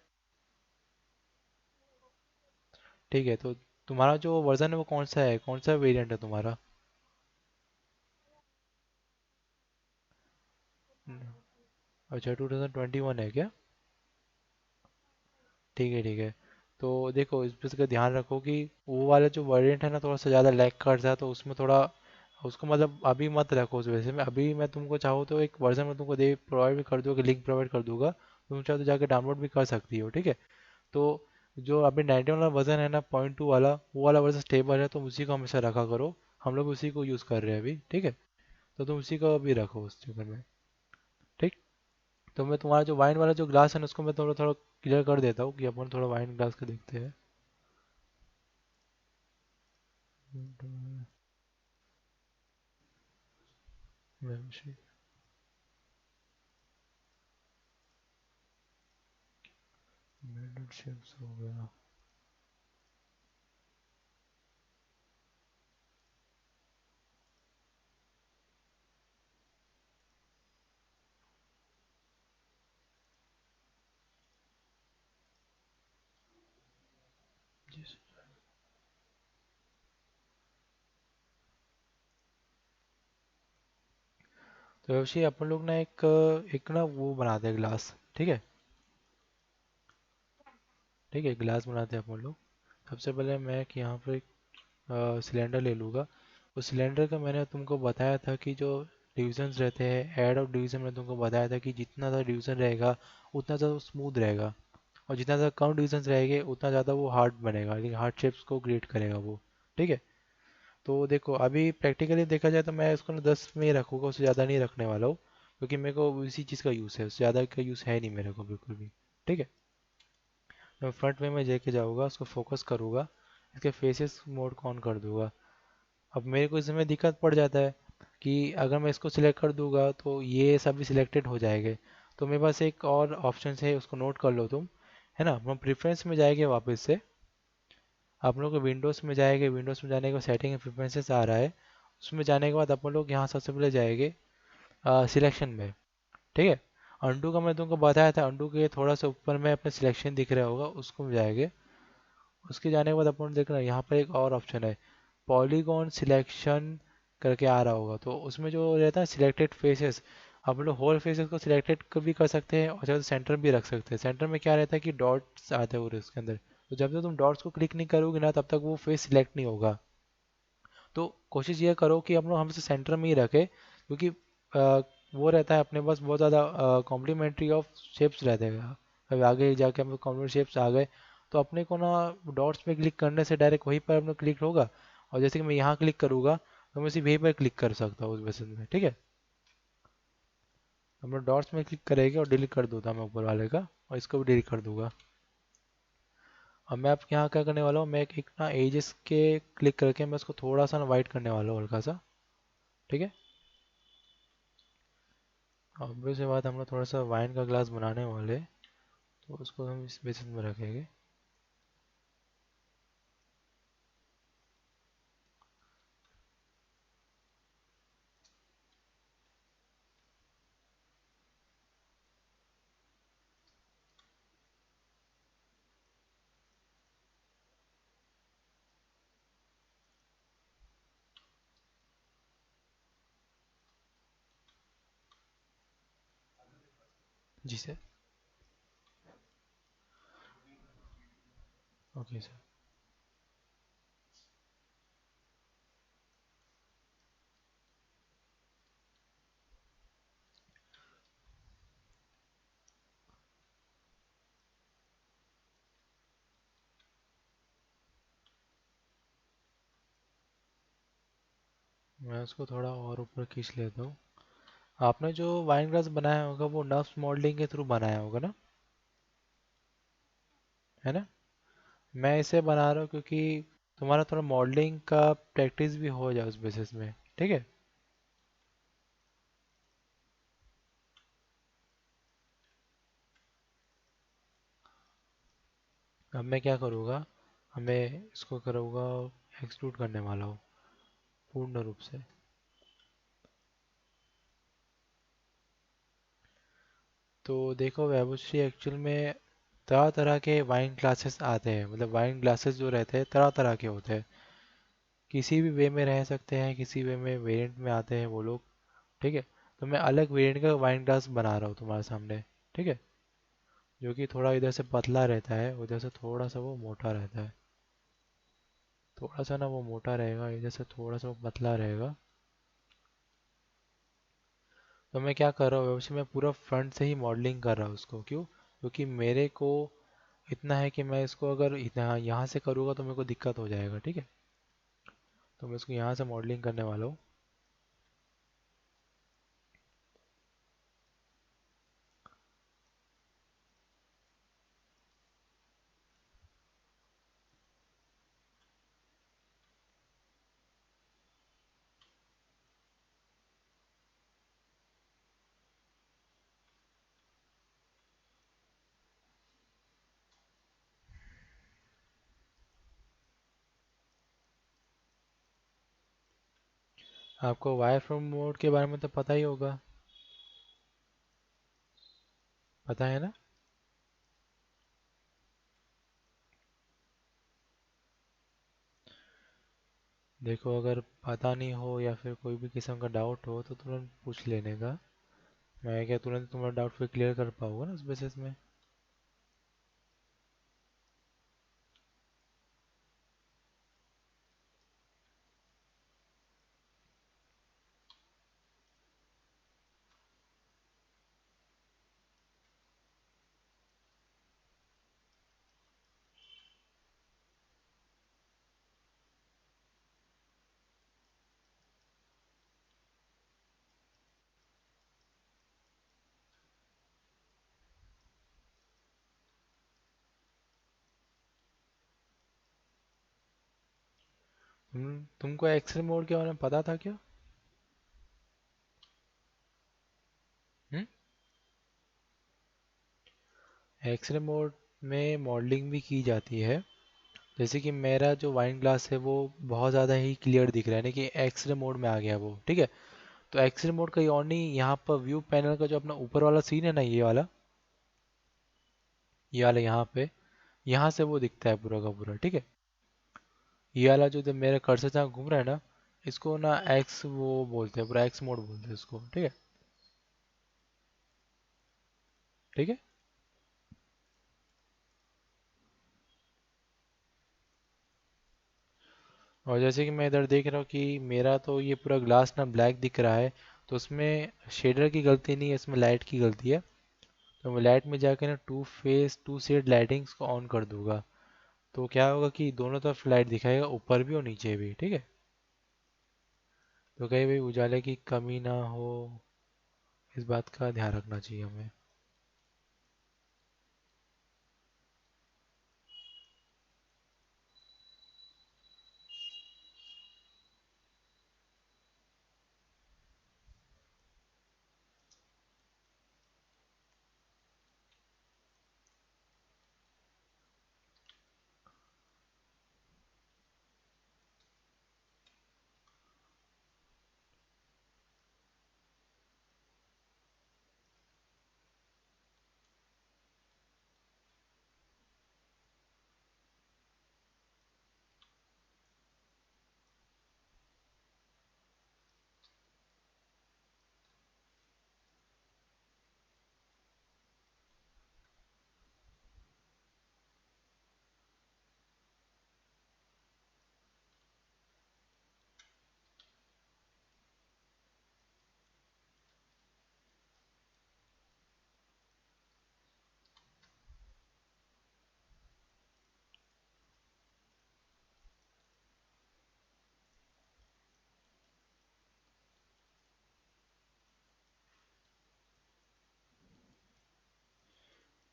ठीक है, तो तुम्हारा जो वर्जन है वो कौन सा है, कौन सा वेरिएंट है तुम्हारा? अच्छा, 2021 है क्या? ठीक है ठीक है। तो देखो, इस चीज़ का ध्यान रखो कि वो वाला जो वेरिएंट है ना, थोड़ा सा ज़्यादा लैग करता है, तो उसमें थोड़ा उसको मतलब अभी मत रखो उस वजह से। मैं अभी मैं तुमको चाहूँ तो एक वर्जन में तुमको दे प्रोवाइड भी कर दूँगा, लिंक प्रोवाइड कर दूंगा, तुम चाहो तो जाके डाउनलोड भी कर सकती हो, ठीक है? तो जो अभी 19 वाला वर्जन है ना, .2 वाला, वो वाला वर्जन स्टेबल है, तुम उसी को हमेशा रखा करो। हम लोग उसी को यूज़ कर रहे हैं अभी, ठीक है? तो तुम उसी को अभी रखो उस चक्कर में। ठीक। तो मैं तुम्हारा जो वाइन वाला जो ग्लास है ना, उसको मैं थोड़ा थोड़ा क्लियर कर देता हूँ कि अपन थोड़ा वाइन ग्लास का देखते हैं। membership memberships हो गया। जिस तो वैसे अपन लोग ना एक एक ना वो बनाते हैं ग्लास, ठीक है। ठीक है, ग्लास बनाते हैं अपन लोग। सबसे पहले मैं एक यहाँ पर एक सिलेंडर ले लूँगा। उस सिलेंडर का मैंने तुमको बताया था कि जो डिविजन्स रहते हैं, ऐड और डिवीजन में तुमको बताया था कि जितना ज़्यादा डिवीजन रहेगा उतना ज़्यादा स्मूथ रहेगा, और जितना ज़्यादा कम डिविजन्स रहेंगे उतना ज़्यादा वो हार्ड बनेगा, लेकिन हार्ड शेप्स को क्रिएट करेगा वो। ठीक है। तो देखो अभी प्रैक्टिकली देखा जाए तो मैं इसको ना 10 में ही रखूँगा, उससे ज़्यादा नहीं रखने वाला हूँ, क्योंकि मेरे को इसी चीज़ का यूज़ है, उससे ज़्यादा का यूज़ है नहीं मेरे को बिल्कुल भी। ठीक है। मैं फ्रंट वे में लेके जाऊँगा, उसको फोकस करूँगा, इसके फेसेस मोड को ऑन कर दूँगा। अब मेरे को इसमें दिक्कत पड़ जाता है कि अगर मैं इसको सिलेक्ट कर दूंगा तो ये सभी सिलेक्टेड हो जाएंगे। तो मेरे पास एक और ऑप्शन है, उसको नोट कर लो तुम, है ना। हम प्रेफरेंस में जाएंगे वापस से, आप लोग को विंडोज़ में जाएंगे, विंडोज़ में जाने के बाद सेटिंग प्रेफरेंसेस आ रहा है, उसमें जाने के बाद अपन लोग यहाँ सबसे पहले जाएंगे सिलेक्शन में। ठीक है। अंडू का मैं तुमको बताया था, अंडू के थोड़ा सा ऊपर में अपने सिलेक्शन दिख रहा होगा, उसको में जाएंगे। उसके जाने के बाद अपन देखना यहाँ पर एक और ऑप्शन है, पॉलीगॉन सिलेक्शन करके आ रहा होगा, तो उसमें जो रहता है सिलेक्टेड फेसेस, आप लोग होल फेसेस को सिलेक्टेड भी कर सकते हैं और चाहे तो सेंटर भी रख सकते हैं। सेंटर में क्या रहता है कि डॉट्स आते हैं पूरे उसके अंदर, तो जब तक तुम डॉट्स को क्लिक नहीं करोगे ना तब तक वो फेस सिलेक्ट नहीं होगा। तो कोशिश ये करो कि हम लोग हमेशा सेंटर में ही रखें, क्योंकि वो रहता है अपने पास बहुत ज़्यादा कॉम्प्लीमेंट्री ऑफ शेप्स रहते हैं। अभी आगे जाके हम लोग कॉम्प्लीमेंट्री शेप्स आ गए तो अपने को ना डॉट्स पे क्लिक करने से डायरेक्ट वहीं पर अपने क्लिक होगा, और जैसे कि मैं यहाँ क्लिक करूँगा तो मैं सिर्फ वहीं पर क्लिक कर सकता हूँ उस बेसिस में। ठीक है। हम लोग डॉट्स में क्लिक करेंगे और डिलीट कर दूँगा मैं ऊपर वाले का, और इसको भी डिलीट कर दूंगा। अब मैं अब यहाँ क्या करने वाला हूँ, मैं एक ना एजेस के क्लिक करके मैं उसको थोड़ा सा ना वाइट करने वाला हूँ, हल्का सा। ठीक है। ऑब्वियस सी बात, हम लोग थोड़ा सा वाइन का ग्लास बनाने वाले, तो उसको हम इस बेसिस में रखेंगे। जी सर। Okay sir. मैं उसको थोड़ा और ऊपर खींच लेता हूँ। आपने जो वाइन ग्लास बनाया होगा वो नफ्स मॉडलिंग के थ्रू बनाया होगा ना, है ना। मैं इसे बना रहा हूँ क्योंकि तुम्हारा थोड़ा मॉडलिंग का प्रैक्टिस भी हो जाए उस बेसिस में। ठीक है। अब मैं क्या करूँगा, हमें इसको करूँगा एक्सट्रूड करने वाला हूँ पूर्ण रूप से। तो देखो वैभवश्री, एक्चुअल में तरह तरह के वाइन ग्लासेस आते हैं, मतलब वाइन ग्लासेस जो रहते हैं तरह तरह के होते हैं, किसी भी वे में रह सकते हैं, किसी वे में वेरिएंट में आते हैं वो लोग। ठीक है। तो मैं अलग वेरिएंट का वाइन ग्लास बना रहा हूँ तुम्हारे सामने। ठीक है। जो कि थोड़ा इधर से पतला रहता है, उधर से थोड़ा सा वो मोटा रहता है। थोड़ा सा ना वो मोटा रहेगा, इधर से थोड़ा सा वो पतला रहेगा। तो मैं क्या कर रहा हूँ वैसे, मैं पूरा फ्रंट से ही मॉडलिंग कर रहा हूँ उसको, क्यों, क्योंकि मेरे को इतना है कि मैं इसको अगर इतना यहाँ से करूँगा तो मेरे को दिक्कत हो जाएगा। ठीक है। तो मैं इसको यहाँ से मॉडलिंग करने वाला हूँ। आपको वायर फ्रेम मोड के बारे में तो पता ही होगा, पता है ना। देखो, अगर पता नहीं हो या फिर कोई भी किस्म का डाउट हो तो तुरंत पूछ लेने का। मैं क्या तुरंत तुम्हारा डाउट फिर क्लियर कर पाऊंगा ना उस बेसिस में। तुमको एक्सरे मोड के बारे में पता था क्या? हम्म। एक्सरे मोड में मॉडलिंग भी की जाती है। जैसे कि मेरा जो वाइन ग्लास है वो बहुत ज़्यादा ही क्लियर दिख रहा है, यानी कि एक्सरे मोड में आ गया वो, ठीक है। तो एक्सरे मोड कहीं और नहीं, यहाँ पर व्यू पैनल का जो अपना ऊपर वाला सीन है ना, ये वाला यहाँ पे, यहाँ से वो दिखता है पूरा का पूरा, ठीक है। ये वाला जो मेरे कर्सर जहाँ घूम रहा है ना, इसको ना एक्स वो बोलते हैं, पूरा एक्स मोड बोलते हैं इसको, ठीक है। ठीक है। और जैसे कि मैं इधर देख रहा हूँ कि मेरा तो ये पूरा ग्लास ना ब्लैक दिख रहा है, तो उसमें शेडर की गलती नहीं है, इसमें लाइट की गलती है। तो मैं लाइट में जाके ना to face to shade lightings को ऑन कर दूंगा। तो क्या होगा कि दोनों तरफ लाइट दिखाएगा, ऊपर भी और नीचे भी, ठीक है। तो कहीं भी उजाले की कमी ना हो, इस बात का ध्यान रखना चाहिए हमें।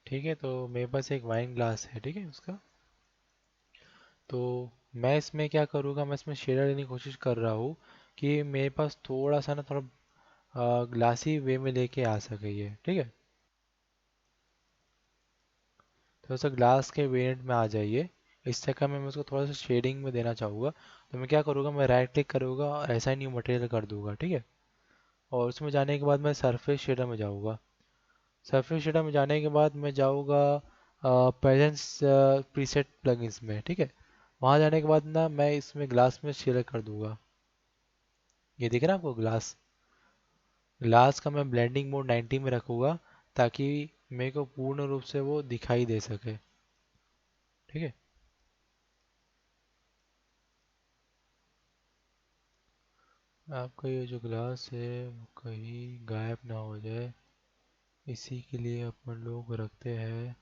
ठीक है, तो मेरे पास एक वाइन ग्लास है, ठीक है उसका। तो मैं इसमें क्या करूँगा, मैं इसमें शेडर लेने की कोशिश कर रहा हूँ कि मेरे पास थोड़ा सा ना, थोड़ा ग्लासी वे में लेके आ सके ये, ठीक है। थोड़ा सा ग्लास के वेरिएंट में आ जाइए। इस चक्कर में मैं उसको थोड़ा सा शेडिंग में देना चाहूँगा। तो मैं क्या करूँगा, मैं राइट क्लिक करूँगा और ऐसा न्यू मटेरियल कर दूंगा, ठीक है। और उसमें जाने के बाद मैं सरफेस शेडर में जाऊँगा। सरफेस शेडर में जाने के बाद मैं जाऊँगा प्रेजेंस प्रीसेट प्लगइन्स में, ठीक है। वहाँ जाने के बाद ना मैं इसमें ग्लास में शेडर कर दूंगा। ये दिख रहा है आपको ग्लास? ग्लास का मैं ब्लेंडिंग मोड 90 में रखूँगा, ताकि मेरे को पूर्ण रूप से वो दिखाई दे सके, ठीक है। आपका ये जो ग्लास है वो कहीं गायब ना हो जाए, इसी के लिए अपन लोग रखते हैं।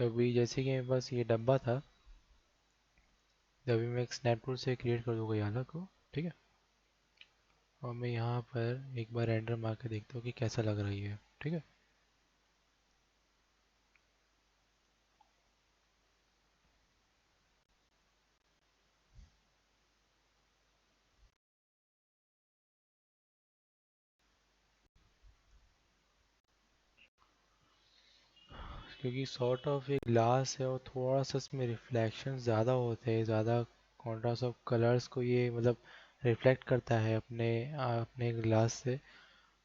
अभी जैसे कि मेरे पास ये डब्बा था, तो अभी मैं एक स्नैप टूल से क्रिएट कर दूंगा यहाँ को। ठीक है। और मैं यहाँ पर एक बार रेंडर मार के देखता हूँ कि कैसा लग रही है। ठीक है। क्योंकि सॉर्ट ऑफ एक ग्लास है और थोड़ा सा इसमें रिफ्लेक्शन ज़्यादा होते हैं, ज़्यादा कॉन्ट्रास्ट ऑफ कलर्स को ये मतलब रिफ्लेक्ट करता है अपने ग्लास से।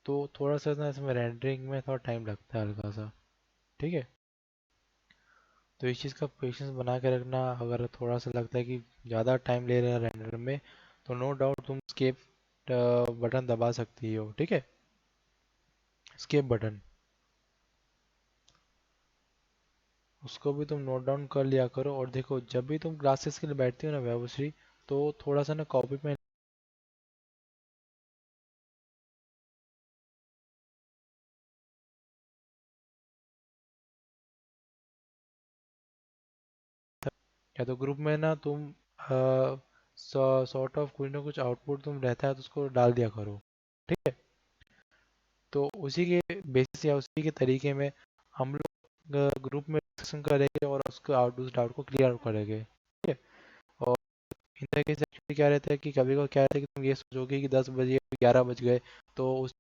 तो थोड़ा सा ना इसमें रेंडरिंग में थोड़ा टाइम लगता है हल्का सा। ठीक है। तो इस चीज़ का पेशेंस बना के रखना। अगर थोड़ा सा लगता है कि ज़्यादा टाइम ले रहा है रेंडर में, तो नो डाउट तुम स्केप बटन दबा सकती हो। ठीक है। स्केप बटन, उसको भी तुम नोट डाउन कर लिया करो। और देखो, जब भी तुम क्लासेस के लिए बैठती हो ना वैभवश्री, तो थोड़ा सा ना कॉपी में, या तो ग्रुप में ना तुम सॉर्ट ऑफ कुछ ना कुछ आउटपुट तुम रहता है तो उसको डाल दिया करो। ठीक है। तो उसी के बेसिस या उसी के तरीके में हम लोग ग्रुप में डिस्कशन करेंगे और उसको उस डाउट को क्लियर आउट करेंगे। ठीक है। और इन तरीके से एक्चुअली क्या रहता है कि कभी कभी क्या रहता है कि तुम ये सोचोगे कि 10 बजे 11 बज गए, तो उस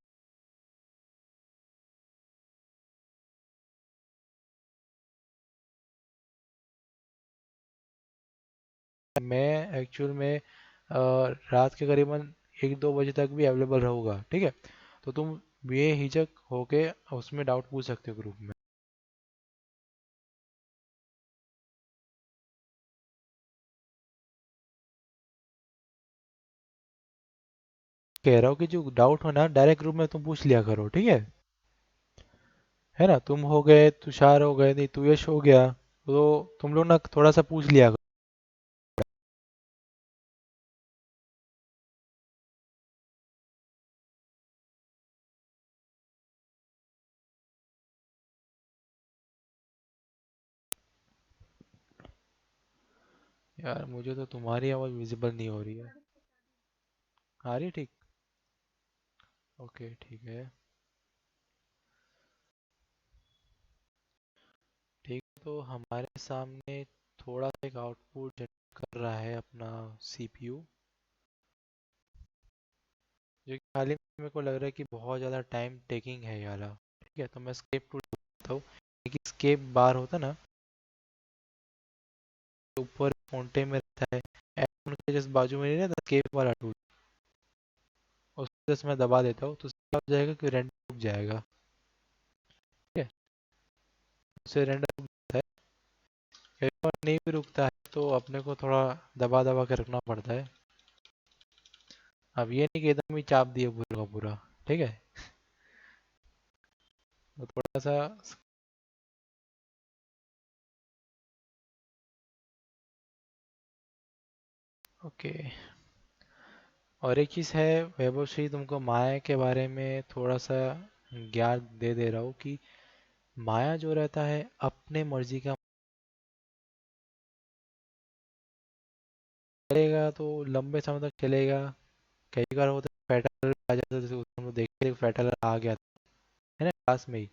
मैं एक्चुअल में रात के करीबन 1-2 बजे तक भी अवेलेबल रहूँगा। ठीक है। तो तुम बेहिचक होके उसमें डाउट पूछ सकते हो ग्रुप में। कह रहा हूँ कि जो डाउट हो ना डायरेक्ट ग्रुप में तुम पूछ लिया करो। ठीक है ना। तुम हो गए, तुषार हो गए, नहीं तू यश हो गया, तो तुम लोग ना थोड़ा सा पूछ लिया करो। यार मुझे तो तुम्हारी आवाज़ विजिबल नहीं हो रही है। आ रही है ठीक? ओके ठीक है। ठीक है, तो हमारे सामने थोड़ा सा एक आउटपुट जनरेट कर रहा है अपना सीपीयू, जो कि हाल ही में मेरे को लग रहा है कि बहुत ज़्यादा टाइम टेकिंग है ये वाला। ठीक है। तो मैं स्केप टूल बताता हूँ। देखिए स्केप बार होता है ना, तो ऊपर फोनटे में रहता है, ऐप के जस्ट बाजू में नहीं रहता स्केप वाला टूल, उसको जस्ट मैं दबा देता हूँ तो क्या हो जाएगा कि रेंडर रुक जाएगा। ठीक है। उससे रेंडर रुक जाता है। कई बार नहीं भी रुकता है तो अपने को थोड़ा दबा दबा के रखना पड़ता है। अब ये नहीं कि एकदम ही चाप दिए पूरा का पूरा। ठीक है। तो थोड़ा सा। ओके। और एक चीज़ है वैभव श्री, तुमको माया के बारे में थोड़ा सा ज्ञान दे दे रहा हूँ कि माया जो रहता है अपने मर्जी का चलेगा तो लंबे समय तक चलेगा। कई बार होता है फैटल आ जाता है, जैसे हम लोग देखते हैं फैटल आ गया है ना क्लास में ही।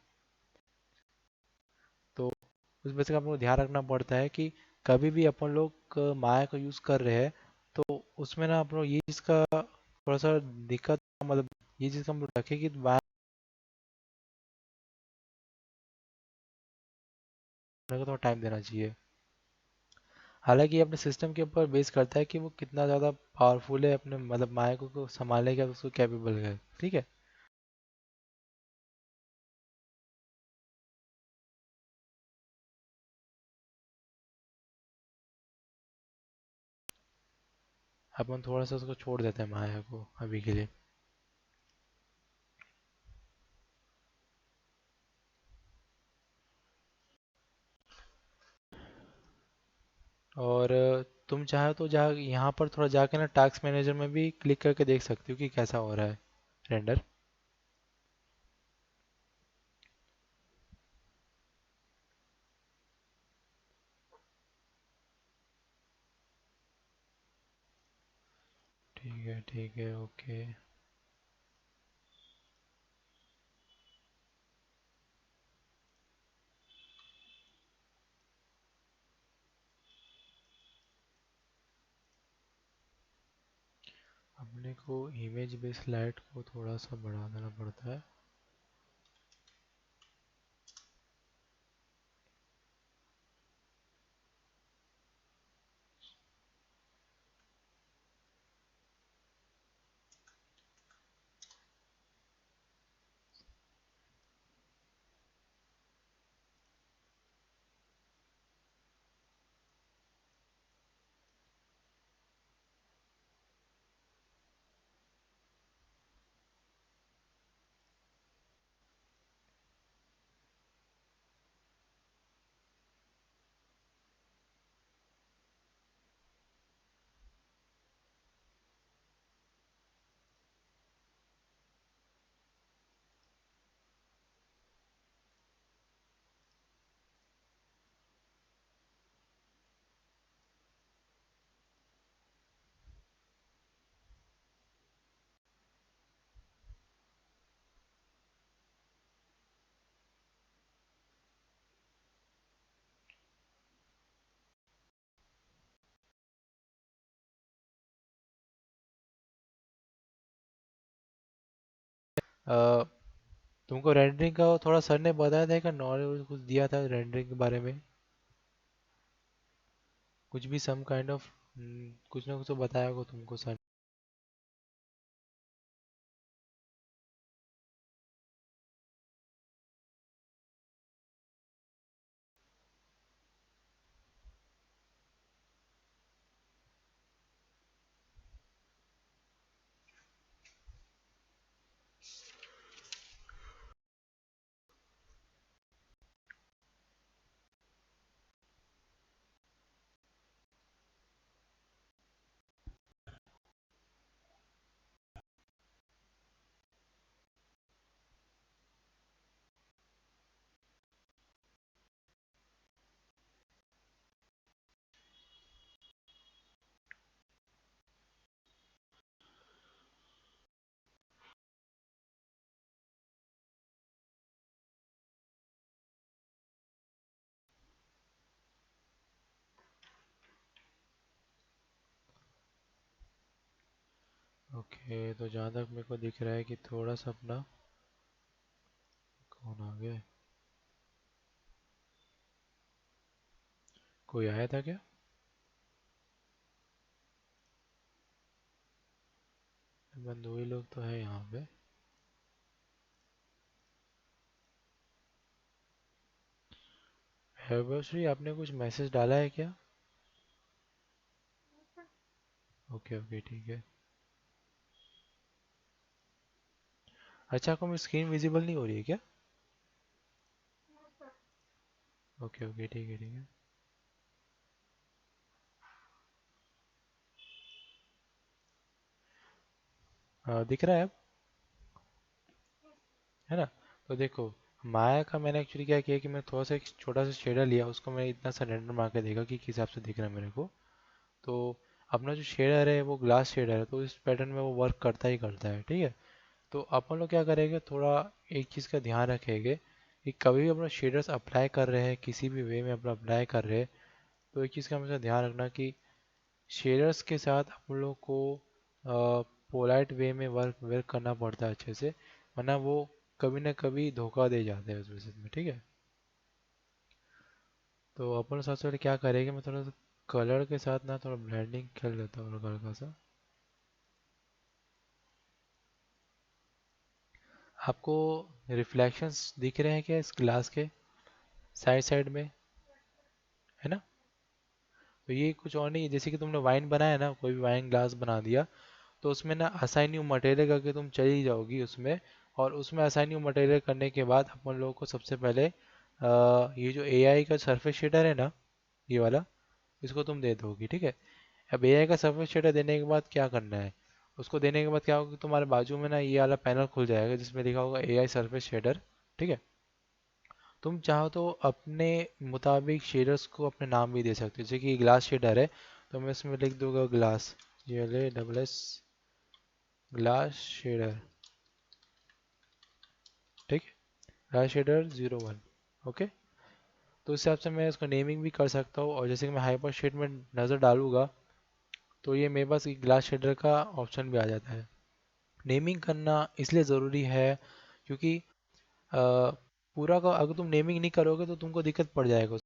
तो उस वजह से अपन को ध्यान रखना पड़ता है कि कभी भी अपन लोग माया को यूज़ कर रहे हैं तो उसमें ना अपन लोग ये चीज़ का थोड़ा सा दिक्कत, मतलब ये चीज़ हम लोग रखें कि माया को थोड़ा टाइम देना चाहिए। हालांकि ये अपने सिस्टम के ऊपर बेस करता है कि वो कितना ज़्यादा पावरफुल है, अपने मतलब माया को संभालने का उसको कैपेबल है। ठीक है। अपन थोड़ा सा उसको छोड़ देते हैं माया को अभी के लिए। और तुम चाहो तो जा यहाँ पर थोड़ा जाके ना टास्क मैनेजर में भी क्लिक करके देख सकती हो कि कैसा हो रहा है रेंडर। ठीक है, ओके। अपने को इमेज बेस्ड लाइट को थोड़ा सा बढ़ा देना पड़ता है। अ, तुमको रेंडरिंग का थोड़ा सर ने बताया था, क्या नॉलेज कुछ दिया था रेंडरिंग के बारे में? कुछ भी सम काइंड ऑफ कुछ ना कुछ तो बताया होगा तुमको सर। ओके, तो जहाँ तक मेरे को दिख रहा है कि थोड़ा सा अपना, कौन आ गया? कोई आया था क्या? बंद, वही लोग तो है यहाँ पे। वैभवश्री, आपने कुछ मैसेज डाला है क्या? ओके ओके, ठीक है। अच्छा, आपको मेरी स्क्रीन विजिबल नहीं हो रही है क्या? ओके ओके, ठीक है ठीक है। दिख रहा है अब, है ना? तो देखो, माया का मैंने एक्चुअली क्या किया कि मैं थोड़ा सा एक छोटा सा शेडर लिया, उसको मैंने इतना सा रेंडर मार के देखा कि किस हिसाब से दिख रहा है मेरे को। तो अपना जो शेडर है वो ग्लास शेडर है, तो इस पैटर्न में वो वर्क करता ही करता है, ठीक है। तो अपन लोग क्या करेंगे, थोड़ा एक चीज़ का ध्यान रखेंगे कि कभी भी अपना शेडर्स अप्लाई कर रहे हैं, किसी भी वे में अपना अप्लाई कर रहे हैं, तो एक चीज़ का हमेशा ध्यान रखना कि शेयर्स के साथ हम लोग को पोलाइट वे में वर्क वर्क करना पड़ता है अच्छे से, वरना वो कभी ना कभी धोखा दे जाते हैं उस बेसिस में, ठीक है। तो अपन सबसे पहले क्या करेंगे, मैं थोड़ा सा कलर के साथ ना थोड़ा ब्लेंडिंग कर लेता हूँ हल्का सा। आपको रिफ्लेक्शंस दिख रहे हैं क्या इस ग्लास के साइड साइड में, है ना? तो ये कुछ और नहीं है, जैसे कि तुमने वाइन बनाया ना, कोई भी वाइन ग्लास बना दिया, तो उसमें ना असाइन न्यू मटेरियल करके तुम चली जाओगी उसमें, और उसमें असाइन न्यू मटेरियल करने के बाद अपन लोगों को सबसे पहले ये जो एआई का सरफेस शेडर है ना, ये वाला, इसको तुम दे दोगी, ठीक है। अब एआई का सरफेस शेडर देने के बाद क्या करना है, उसको देने के बाद क्या होगा कि तुम्हारे बाजू में ना ये वाला पैनल खुल जाएगा जिसमें लिखा होगा एआई सरफेस शेडर, ठीक है। तुम चाहो तो अपने मुताबिक शेडर्स को अपने नाम भी दे सकते हो, जैसे कि ग्लास शेडर है, तो मैं इसमें लिख दूंगा ग्लास, GLASS ग्लास शेडर, ठीक है, ग्लास शेडर 01। ओके, तो इस हिसाब से मैं इसको नेमिंग भी कर सकता हूँ, और जैसे कि मैं हाइपर शेड में नज़र डालूंगा तो ये मेरे पास ग्लास शेडर का ऑप्शन भी आ जाता है। नेमिंग करना इसलिए ज़रूरी है क्योंकि पूरा का अगर तुम नेमिंग नहीं करोगे तो तुमको दिक्कत पड़ जाएगा।